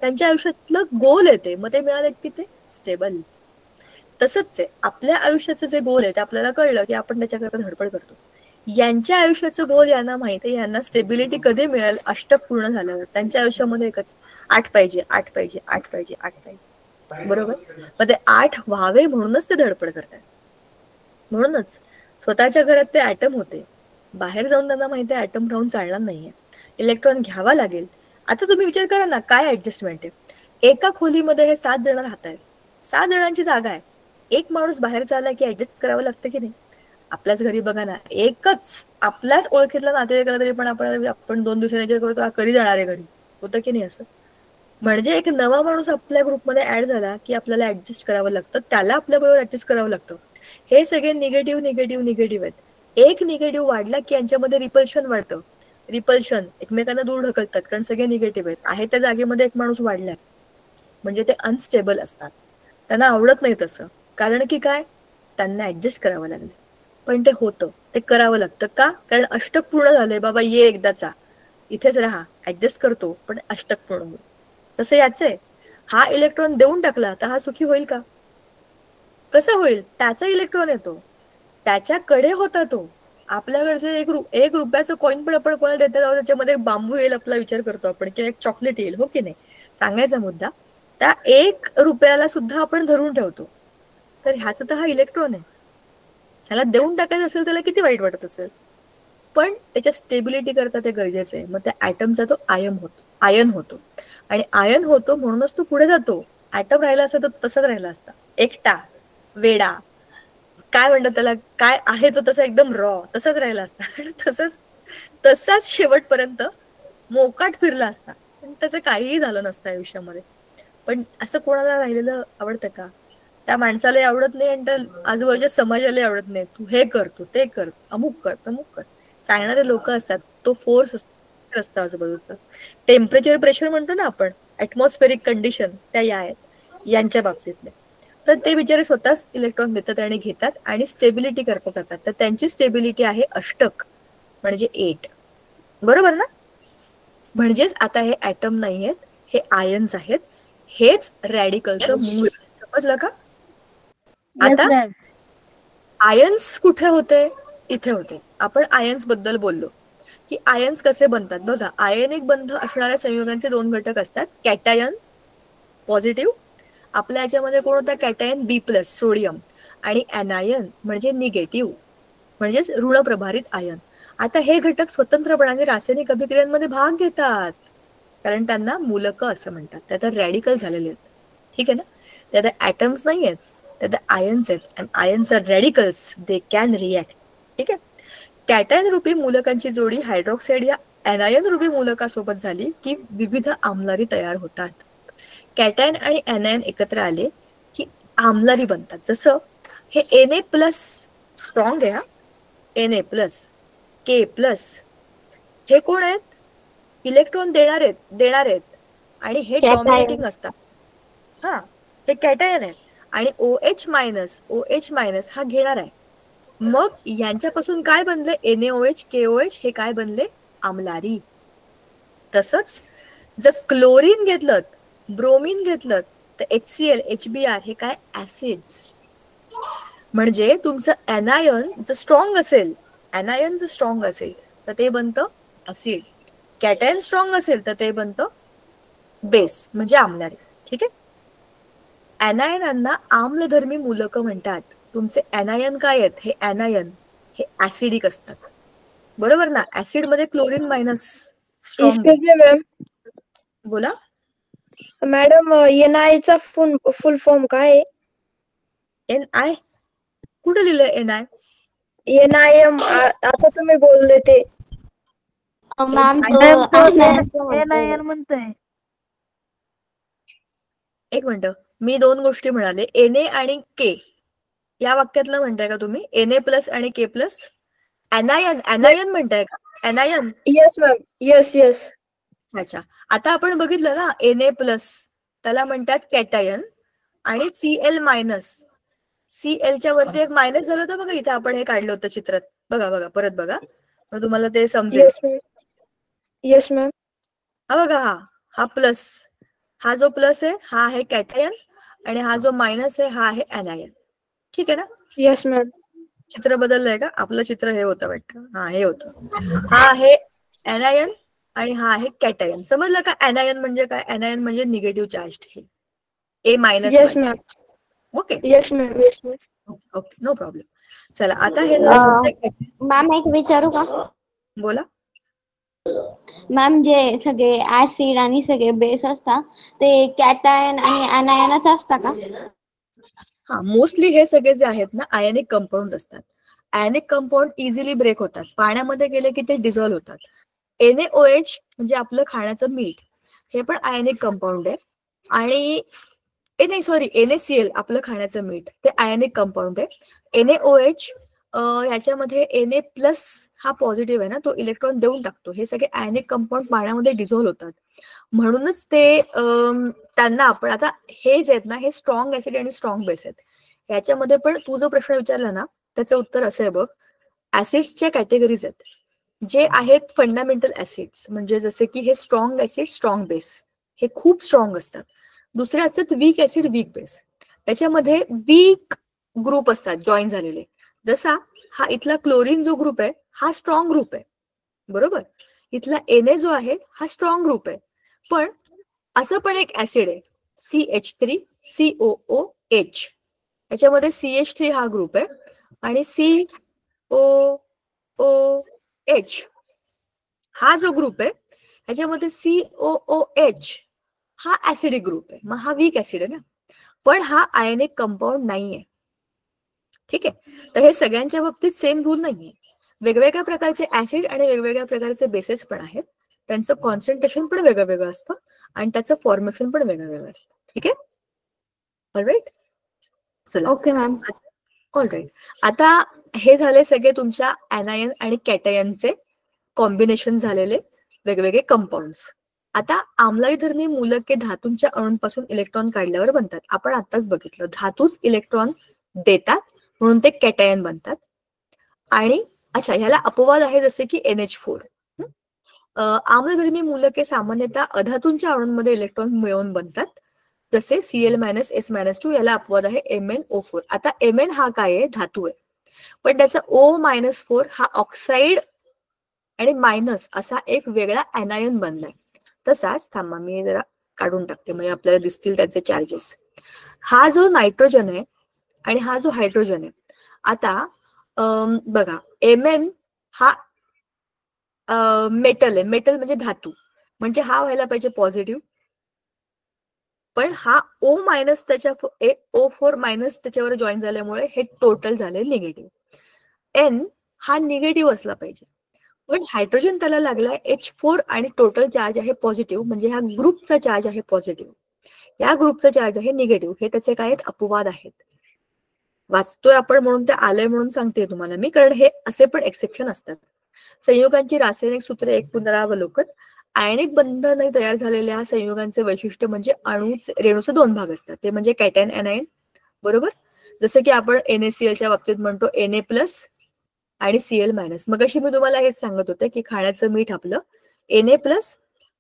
त्यांच्या आयुष्यातलं गोल येते, मग ते मिळालं की ते स्टेबल. तसंच आहे आपल्या आयुष्याचं जे गोल आहे ते आपल्याला कळलं की आपण त्याच्याकरता धडपड करतो. यांच्या आयुष्याचं गोल यांना माहिती आहे, यांना स्टेबिलिटी कधी मिळेल? अष्टक पूर्ण झाल्यावर. त्यांच्या आयुष्यामध्ये एकच, 8 पाहिजे, 8 पाहिजे, 8 पाहिजे, 8 पाहिजे, बरोबर? मग ते 8 व्हावे म्हणूनच ते धडपड करतात. म्हणूनच स्वतःच्या घरात ते ऍटम होते, बाहेर जाऊन त्यांना माहिती आहे ऍटम राहून चालणार नाहीये, इलेक्ट्रॉन घ्यावा लागेल. आता तुम्ही विचार करा ना, काय ऍडजस्टमेंट आहे? एका खोलीमध्ये हे 7 जण राहत आहेत, 7 जणांची जागा आहे, एक माणूस बाहेर चालला की ऍडजस्ट करावं लागतं की नाही? आपल्याच घरी बघा ना, एकच आपल्याच ओळखीतला नातेवाईकाला तरी पण आपण 2 दिवसांनी विचार करतो कधी जाणार आहे घरी, होतं की नाही असं? म्हणजे एक नवा माणूस आपल्या ग्रुपमध्ये ऍड झाला की आपल्याला ऍडजस्ट करावं लागतं, त्याला आपल्याबरोबर ऍडजस्ट करावं लागतं. हे सगळे निगेटिव्ह निगेटिव्ह निगेटिव्ह आहेत. एक निगेटिव्ह वाढला की यांच्यामध्ये रिपल्शन वाढतं. रिपल्शन, एकमेकांना दूर ढकलतात, कारण सगळे निगेटिव्ह आहेत. आहे त्या जागेमध्ये एक माणूस वाढलाय म्हणजे ते अनस्टेबल असतात, त्यांना आवडत नाही तसं. कारण की काय, त्यांना ऍडजस्ट करावं लागलं. पण ते होतं, ते करावं लागतं. का? कारण अष्टक पूर्ण झालंय बाबा, ये एकदाचा, इथेच राहा, ऍडजस्ट करतो, पण अष्टक पूर्ण होईल. तसं याचंय, हा इलेक्ट्रॉन देऊन टाकला तर हा सुखी होईल का? कसं होईल? त्याचा इलेक्ट्रॉन येतो, त्याच्याकडे होता तो. आपल्याकडचे एक रुपयाचं कॉईन पण आपण कोणाला देतो, त्याच्यामध्ये बांबू येईल आपला विचार करतो आपण, किंवा एक चॉकलेट येईल, हो की नाही? सांगायचा मुद्दा, त्या 1 रुपयाला सुद्धा आपण धरून ठेवतो. तर ह्याचा तर हा इलेक्ट्रॉन आहे, ह्याला देऊन टाकायचं असेल त्याला किती वाईट वाटत असेल. पण त्याच्या स्टेबिलिटी करता ते गरजेचं आहे. मग त्या ऍटमचा तो आयन होतो आणि आयन होतो म्हणूनच तो पुढे जातो. ऍटम राहिला असता तर तसाच राहिला असता, एकटा, वेडा, काय म्हणतात त्याला, काय आहे तो तसा एकदम रॉ, तसाच राहिला असता आणि तसाच शेवटपर्यंत मोकाट फिरला असता. पण त्याचं काहीही झालं नसतं आयुष्यामध्ये. पण असं कोणाला राहिलेलं आवडतं का? त्या माणसाला आवडत नाही आणि त्या आजूबाजूच्या समाजाला आवडत नाही. तू हे कर, तू ते कर, अमुक कर, तमुक कर, सांगणारे लोक असतात, तो फोर्स असतो आजूबाजूचा. टेम्परेचर प्रेशर म्हणतो ना आपण, ऍटमॉस्फेरिक कंडिशन, त्या या आहेत यांच्या बाबतीतले. तर ते बिचारे स्वतःच इलेक्ट्रॉन देतात आणि घेतात आणि स्टेबिलिटी करता जातात. तर त्यांची स्टेबिलिटी आहे अष्टक म्हणजे 8. बरोबर ना? म्हणजेच आता हे ऍटम नाही आहेत, हे आयन्स आहेत. हेच रॅडिकलचं मूळ. समजलं का? आता आयन्स कुठे होते? इथे होते. आपण आयन्स बद्दल बोललो की आयन्स कसे बनतात. बघा, आयनिक बंध असणाऱ्या संयुगांचे 2 घटक असतात, कॅटायन पॉझिटिव्ह. आपल्या याच्यामध्ये कोण होता? कॅटायन B+ सोडियम, आणि ऍनायन म्हणजे निगेटिव्ह म्हणजेच ऋण प्रभारित आयन. आता हे घटक स्वतंत्रपणाने रासायनिक अभिक्रियांमध्ये भाग घेतात कारण त्यांना मूलक असं म्हणतात. ते आता रॅडिकल झालेले आहेत. ठीक आहे ना? ते आता ऍटम्स नाही आहेत, ते आता आयन्स आहेत. And ions are radicals, they can react. ठीक आहे. कॅटायन रूपी मूलकांची जोडी हायड्रॉक्साईड या ऍनायन रूपी मूलकासोबत झाली की विविध आम्लारी तयार होतात. कॅटायन आणि ऍनायन एकत्र आले की आम्लारी बनतात. जसं हे Na+ स्ट्रॉंग आहे. Na+, K+, हे कोण आहेत? इलेक्ट्रॉन देणार आहेत आणि हे डॉमिनेटिंग असतात. हा, हे कॅटायन आहेत. आणि OH- हा घेणार आहे. मग यांच्यापासून काय बनले? NaOH, KOH हे काय बनले? आम्लारी. तसंच जर क्लोरीन घेतलं, ब्रोमीन घेतलं तर HCl, HBr हे काय? ऍसिड्स. म्हणजे तुमचं ऍनायन जर स्ट्रॉंग असेल, तर ते बनतं ऍसिड. कॅटायन स्ट्रॉंग असेल तर ते बनतं बेस म्हणजे आम्लारी. ठीक आहे. ऍनायनांना आम्लधर्मी मूलक म्हणतात. तुमचे ऍनायन काय आहेत? हे ऍनायन हे ऍसिडिक असतात. बरोबर ना? ऍसिड मध्ये क्लोरीन मायनस स्ट्रॉंग आहे. बोला मॅडम, NI चा फुल फॉर्म काय आहे? NI कुठे लिहिलंय? NI NIM आता तुम्ही बोलले ते. मॅम NIN म्हणतोय. एक मिनिट, मी 2 गोष्टी म्हणाले. Na आणि K या वाक्यातलं म्हणताय का तुम्ही? Na+ आणि K+? ऍनायन म्हणताय का? ऍनायन. Yes ma'am, yes. अच्छा, आता आपण बघितलं ना, Na+ त्याला म्हणतात कॅटायन आणि Cl-, Clच्या वरती एक मायनस झालं होतं बघा. इथे आपण हे काढलं होतं चित्रात. बघा परत बघा, मग तुम्हाला ते समजेल. Yes ma'am. हा बघा, हा प्लस, हा जो प्लस आहे हा आहे कॅटायन आणि हा जो मायनस आहे हा आहे ऍनायन. ठीक आहे ना? Yes ma'am. चित्र बदललंय का? आपलं चित्र हे होतं वाटतं. हा, हे होतं. हा आहे ऍनायन आणि हा आहे कॅटायन. समजलं का? ऍनायन म्हणजे काय? ऍनायन म्हणजे निगेटिव्ह चार्ज. हे A-. Yes ma'am. Okay yes ma'am. Okay, no problem. चला, आता हे झालं. मॅम एक विचारू का? बोला. मॅम, जे सगळे ऍसिड आणि सगळे बेस असतात ते कॅटायन आणि ऍनायनच असतात का? हा, मोस्टली हे सगळे जे आहेत ना आयनिक कंपाऊंड असतात. आयनिक कंपाऊंड इझिली ब्रेक होतात. पाण्यामध्ये गेले की ते डिझॉल्व्ह होतात. NaOH म्हणजे आपलं खाण्याचं मीठ, हे पण आयनिक कंपाऊंड आहे. आणि NaCl आपलं खाण्याचं मीठ, ते आयनिक कंपाऊंड आहे. NaOH ह्याच्यामध्ये Na+ हा पॉझिटिव्ह आहे ना, तो इलेक्ट्रॉन देऊन टाकतो. हे सगळे आयनिक कंपाऊंड पाण्यामध्ये डिझॉल्व्ह होतात. म्हणूनच ते त्यांना आपण आता हे जे आहेत ना, हे स्ट्रॉंग ऍसिड आणि स्ट्रॉंग बेस आहेत. याच्यामध्ये पण तू जो प्रश्न विचारला ना, त्याचं उत्तर असं आहे बघ. ऍसिड्सच्या कॅटेगरीज आहेत जे आहेत फंडामेंटल ऍसिड्स, म्हणजे जसे की हे स्ट्रॉंग ऍसिड, स्ट्रॉंग बेस, हे खूप स्ट्रॉंग असतात. दुसरे असतात वीक ऍसिड, वीक बेस. त्याच्यामध्ये वीक ग्रुप असतात जॉईन झालेले. जसा हा इथला क्लोरीन जो ग्रुप आहे हा स्ट्रॉंग ग्रुप आहे. बरोबर? इथला Na जो आहे हा स्ट्रॉंग ग्रुप आहे. पण असं पण एक ऍसिड आहे CH3COOH. याच्यामध्ये CH3 हा ग्रुप आहे आणि COOH हा जो ग्रुप आहे ह्याच्यामध्ये COOH हा ऍसिडिक ग्रुप आहे. मग हा वीक ऍसिड आहे ना, पण हा आयनिक कंपाऊंड नाहीये. ठीक आहे. तर हे सगळ्यांच्या बाबतीत सेम रूल नाहीये. वेगवेगळ्या प्रकारचे ऍसिड आणि वेगवेगळ्या प्रकारचे बेसेस पण आहेत. त्यांचं कॉन्सन्ट्रेशन पण वेगळं वेगळं असतं आणि त्याचं फॉर्मेशन पण वेगळं वेगळं असतं. ठीक आहे. ऑलराईट. चला, ओके मॅम. ऑलराईट. आता हे झाले सगळे तुमच्या ऍनायन आणि कॅटायनचे कॉम्बिनेशन झालेले वेगवेगळे कंपाऊंड्स. आता आम्लधर्मी मूलके धातूंच्या अणूंपासून इलेक्ट्रॉन काढल्यावर बनतात. आपण आताच बघितलं, धातूच इलेक्ट्रॉन देतात म्हणून ते कॅटायन बनतात. आणि अच्छा, ह्याला अपवाद आहे जसे की NH4. आम्लधर्मी मूलके सामान्यतः अधातूंच्या अणूंमध्ये इलेक्ट्रॉन मिळवून बनतात, जसे Cl-S-2. याला अपवाद आहे MnO4. आता Mn हा काय आहे, धातू आहे, पण त्याचा O-4 हा ऑक्साईड आणि मायनस असा एक वेगळा ऍनायन बनलाय. तसाच थांबा, मी जरा काढून टाकते म्हणजे आपल्याला दिसतील त्याचे चार्जेस. हा जो नायट्रोजन आहे आणि हा जो हायड्रोजन आहे, आता बघा Mn हा मेटल आहे. मेटल म्हणजे धातू, म्हणजे हा व्हायला पाहिजे पॉझिटिव्ह, पण हा O- त्याच्या O4- त्याच्यावर जॉईन झाल्यामुळे हे टोटल झाले निगेटिव्ह. N हा निगेटिव्ह असला पाहिजे, पण हायड्रोजन त्याला लागलाय H4 आणि टोटल चार्ज आहे पॉझिटिव्ह, म्हणजे ह्या ग्रुपचा चार्ज आहे पॉझिटिव्ह, या ग्रुपचा चार्ज आहे निगेटिव्ह. हे त्याचे काय आहेत, अपवाद आहेत. वाचतोय आपण म्हणून ते आलंय म्हणून सांगते तुम्हाला मी, कारण हे असे पण एक्सेप्शन असतात. संयुगांची रासायनिक सूत्रे एक पुनरावलोकन. आयनिक बंधने तयार झालेल्या संयुगांचे वैशिष्ट्य म्हणजे रेणूचे 2 भाग असतात, ते म्हणजे कॅटायन एनायन, बरोबर. जसं की आपण NaClच्या बाबतीत म्हणतो Na+ आणि Cl-. मग अशी मी तुम्हाला हेच सांगत होते की खाण्याचं मीठ आपलं Na+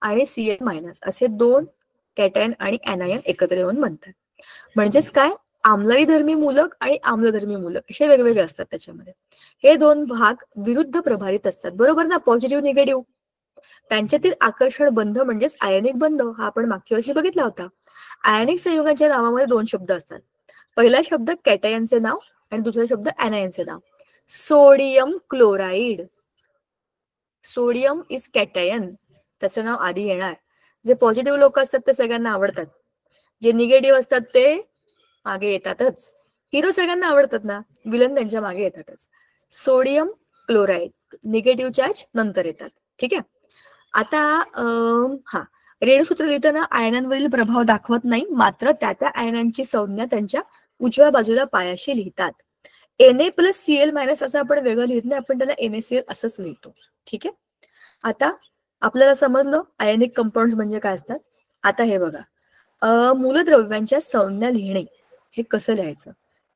आणि Cl- असे 2 कॅटायन आणि एनायन एकत्र येऊन बनतात. म्हणजेच काय, आम्लधर्मी मूलक आणि आम्लधर्मी मूलक हे वेगवेगळे असतात. त्याच्यामध्ये हे 2 भाग विरुद्ध प्रभारित असतात, बरोबर ना, पॉझिटिव्ह निगेटिव्ह. त्यांच्यातील आकर्षण बंध म्हणजेच आयनिक बंध हा आपण मागच्या वर्षी बघितला होता. आयनिक संयुगांच्या नावामध्ये 2 शब्द असतात. पहिला शब्द कॅटायनचे नाव आणि दुसरा शब्द एनायनचे नाव. Sodium chloride, sodium is cation, त्याचं नाव आधी येणार. जे पॉझिटिव्ह लोक असतात ते सगळ्यांना आवडतात, जे निगेटिव्ह असतात ते मागे येतातच. हिरो सगळ्यांना आवडतात ना, विलन त्यांच्या मागे येतातच. सोडियम क्लोराईड निगेटिव्ह चार्ज नंतर येतात, ठीक आहे. आता हा रेणूसूत्र लिहिताना आयनांवरील प्रभाव दाखवत नाही, मात्र त्या आयनांची संज्ञा त्यांच्या उजव्या बाजूला पायाशी लिहितात. Na+Cl- असं आपण वेगळं लिहित नाही, आपण त्याला NaCl असंच लिहितो, ठीक आहे. आता आपल्याला समजलं आयनिक कंपाऊंड म्हणजे काय असतात. आता हे बघा, मूलद्रव्यांच्या संज्ञा लिहिणे हे कसं लिहायचं.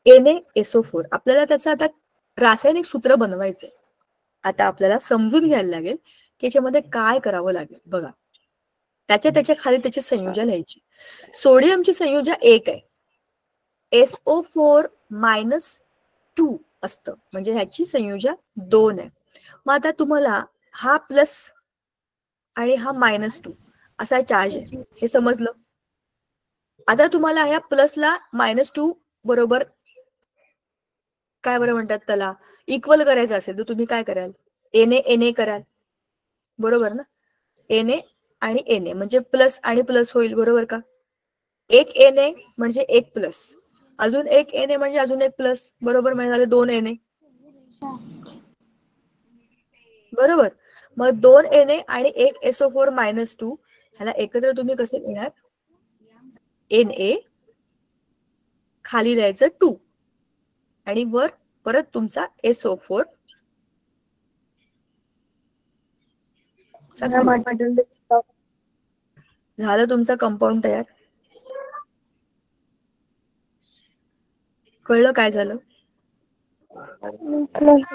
NaSO4 आपल्याला त्याचं आता रासायनिक सूत्र बनवायचंय. आता आपल्याला समजून घ्यायला लागेल की याच्यामध्ये काय करावं लागेल. बघा, त्याच्या खाली त्याची संयोजा लिहायची. सोडियमची संयोजा 1 आहे, SO4-2 असतं, म्हणजे ह्याची संयोजा 2 आहे. मग आता तुम्हाला हा प्लस आणि हा -2 असा चार्ज आहे, हे समजलं. आता तुम्हाला ह्या प्लसला -2 बरोबर काय बरं म्हणतात त्याला इक्वल करायचं असेल तर तुम्ही काय कराल, Na कराल, बरोबर ना. Na आणि Na म्हणजे प्लस आणि प्लस होईल, बरोबर का. एक Na म्हणजे एक प्लस, अजून एक Na म्हणजे अजून एक प्लस, बरोबर. म्हणजे झाले 2 Na, बरोबर. मग 2 Na आणि एक SO4-2 ह्याला एकत्र तुम्ही कसे लिहिणार, Na खाली लिहायचं 2 आणि वर परत तुमचा SO4. झालं तुमचा कंपाऊंड तयार. कळलं काय झालं.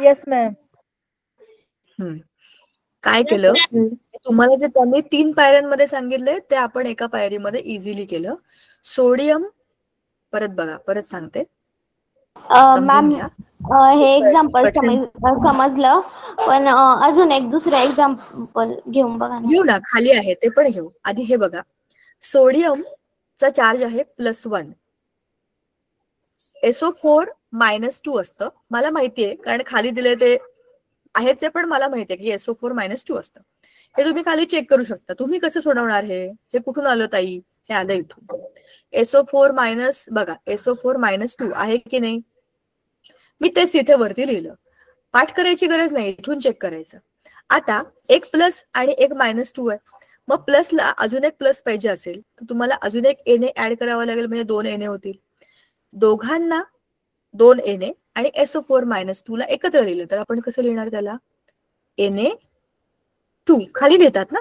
Yes ma'am. काय केलं तुम्हाला, जे त्यांनी 3 पायऱ्यांमध्ये सांगितले ते आपण एका पायरीमध्ये इझिली केलं. सोडियम परत बघा, परत सांगते, मॅम घ्या. हे एक्झाम्पल समजलं, पण अजून एक दुसरं एक्झाम्पल घेऊन बघा ना. घेऊ ना, खाली आहे ते पण घेऊ. आधी हे बघा, सोडियमचा चार्ज आहे +1, SO4-2 असतं. मला माहितीये कारण खाली दिले ते आहेच, पण मला माहितीये की SO4-2 असतं. हे तुम्ही खाली चेक करू शकता. तुम्ही कसं सोडवणार हे कुठून आलं ताई, हे आलं इथून. SO4- बघा, SO4-2 आहे की नाही, मी तेच इथे वरती लिहिलं. पाठ करायची गरज नाही, इथून चेक करायचं. आता एक प्लस आणि एक -2 आहे, मग प्लसला अजून एक प्लस पाहिजे असेल तर तुम्हाला अजून एक Na ऍड करावा लागेल, म्हणजे 2 Na होतील. दोघांना 2 Na आणि SO4-2 ला एकत्र लिहिलं तर आपण कसं लिहिणार त्याला, Na2 खाली लिहितात ना,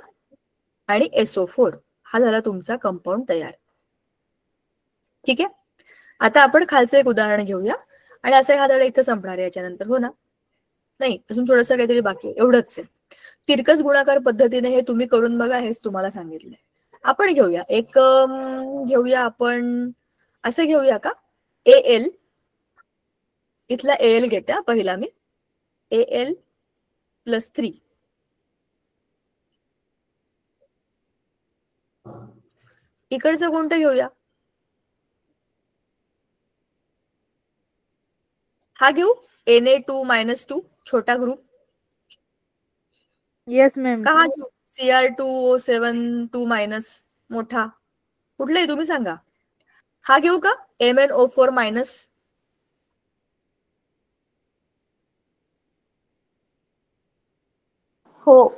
आणि SO4 हा झाला तुमचा कंपाऊंड तयार. ठीक आहे. आता आपण खालचं एक उदाहरण घेऊया आणि असं हा धडा इथं संपणार आहे याच्यानंतर. हो ना? नाही, अजून थोडंसं काहीतरी बाकी आहे. एवढंच आहे. तिरकस गुणाकार पद्धतीने हे तुम्ही करून बघा, हेच तुम्हाला सांगितलंय. आपण घेऊया एक घेऊया आपण असं घेऊया का, AL इथला AL घेते पहिला मी, AL + 3 इकडचं कोणतं घेऊया, हा घेऊ Na2 - 2 छोटा ग्रुप. Yes ma'am. का हा घेऊ Cr2O7 2 - मोठा, कुठलाही तुम्ही सांगा. हा घेऊ का MnO4-? हो.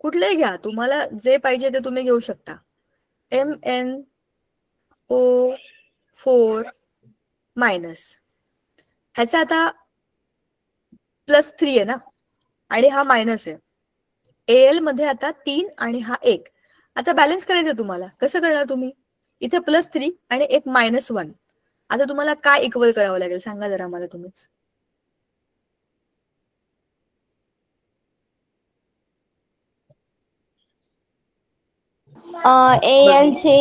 कुठलेही घ्या, तुम्हाला जे पाहिजे ते तुम्ही घेऊ शकता. MnO4-. ह्याचा आता +3 आहे ना आणि हा मायनस आहे. AL मध्ये आता 3 आणि हा 1. आता बॅलन्स करायचं तुम्हाला. कसं करणार तुम्ही, इथे +3 आणि एक -1. आता तुम्हाला काय इक्वल करावं लागेल सांगा जरा मला तुम्हीच. AL चे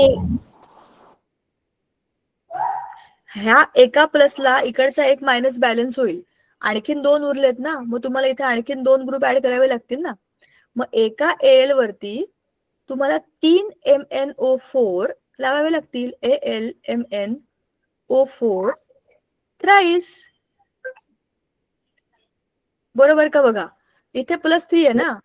ह्या एका प्लसला इकडचा एक मायनस बॅलन्स होईल. आणखीन 2 उरलेत ना, मग तुम्हाला इथे आणखीन 2 ग्रुप ऍड करावे लागतील ना. मग एका AL वरती तुम्हाला 3 MnO4 लावावे लागतील. AL MnO4 thrice. बरोबर का? बघा इथे +3 आहे ना,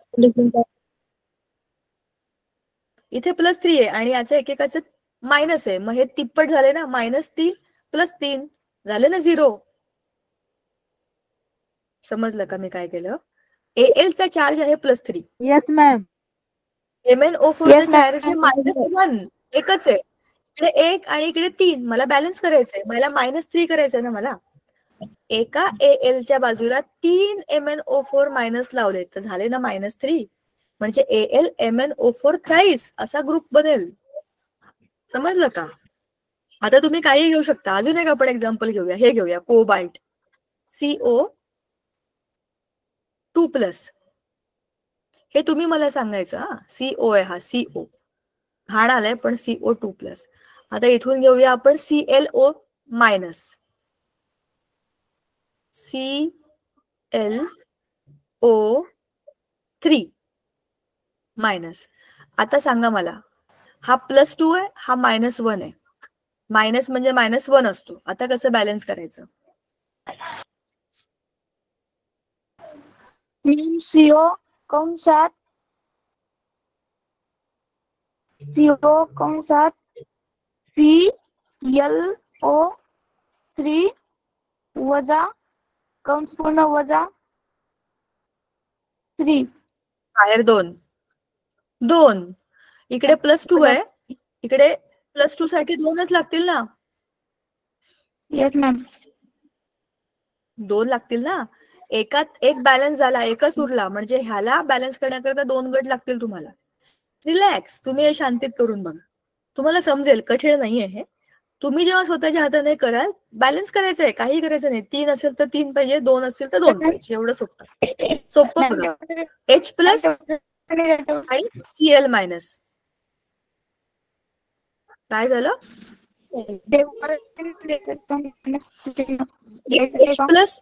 इथे +3 आहे आणि याचं एकेकाचं मायनस आहे. मग हे तिप्पट झाले ना, -3 + 3 झाले ना 0. समजलं का मी काय केलं? AL चा चार्ज आहे +3. Yes ma'am. MnO4 चा चार्ज आहे -1. एकच आहे. इकडे 1 आणि इकडे 3. मला बॅलन्स करायचंय, मला -3 करायचंय ना मला. एका AL च्या बाजूला 3 MnO4- लावले तर झाले ना -3. म्हणजे AL MnO4 थ्राईस असा ग्रुप बनेल. समजलं का? आता तुम्ही काही घेऊ शकता. अजून एक आपण एक्झाम्पल घेऊया. हे घेऊया कोबाल्ट CO2+. हे तुम्ही मला सांगायचं. हा CO आहे, हा CO घाण आलाय पण CO2+. आता इथून घेऊया आपण ClO-. ClO3-. आता सांगा मला, हा +2 आहे, हा -1 आहे. मायनस म्हणजे -1 असतो. आता कसं बॅलन्स करायचं? CO कंसात ClO3 वजा कंस पूर्ण वजा 3. बाहेर 2. इकडे +2 आहे, इकडे +2 साठी 2च लागतील ना. Yes ma'am. 2 लागतील ना. एकात एक बॅलन्स झाला, एकच उरला. म्हणजे ह्याला बॅलन्स करण्याकरता 2 गट लागतील तुम्हाला. रिलॅक्स, तुम्ही हे शांतीत करून बघा, तुम्हाला समजेल. कठीण नाहीये हे. तुम्ही जेव्हा स्वतःच्या हाताने कराल, बॅलन्स करायचंय, काही करायचं नाही. 3 असेल तर 3 पाहिजे, 2 असेल तर 2 पाहिजे. एवढं सोपं बघा. H+ आणि Cl-. काय झालं? H+.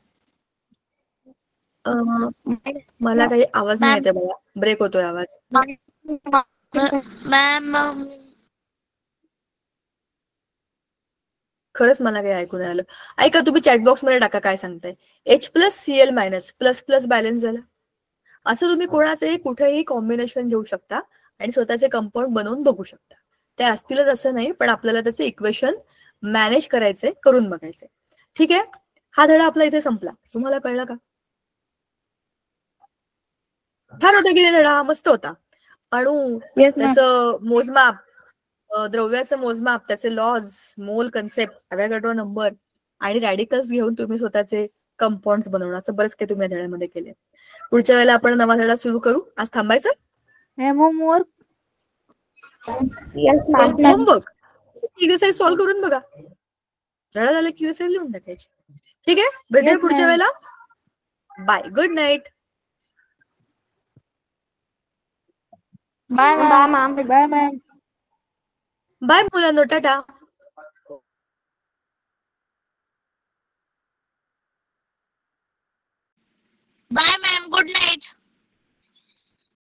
मला काही आवाज नाही येते बघा, ब्रेक होतोय आवाज. मॅम खरंच मला काही ऐकू नाही आलं. ऐका, तुम्ही चॅटबॉक्स मध्ये टाका काय सांगताय. H+Cl- प्लस बॅलन्स झाला. असं तुम्ही कोणाचंही कुठेही कॉम्बिनेशन घेऊ शकता आणि स्वतःचे कंपाऊंड बनवून बघू शकता. ते असतीलच असं नाही, पण आपल्याला त्याचे इक्वेशन मॅनेज करायचे, करून बघायचे. ठीक आहे. हा धडा आपला इथे संपला. तुम्हाला कळलं का? छान होता की नाही धडा? मस्त होता. अणू, त्याचं मोजमाप, द्रव्याचं मोजमाप, त्याचे लॉज, मोल कन्सेप्ट, अवॅगॅड्रो नंबर आणि रॅडिकल्स घेऊन तुम्ही स्वतःचे कंपाऊंड्स बनवणं, असं बरंच काही तुम्ही या धड्यामध्ये केले. पुढच्या वेळेला आपण नवा धडा सुरू करू. आज थांबायचं? Homework. Yes ma'am. Homework exercise solve करून बघा. जरा झालं की एक्सरसाइज लिहून टाकायची. ठीक आहे, भेटूया Yes, पुढच्या ma'am. वेळेला. Bye, good night. Bye bye ma'am. Bye ma'am. Bye मुलांनो, टाटा.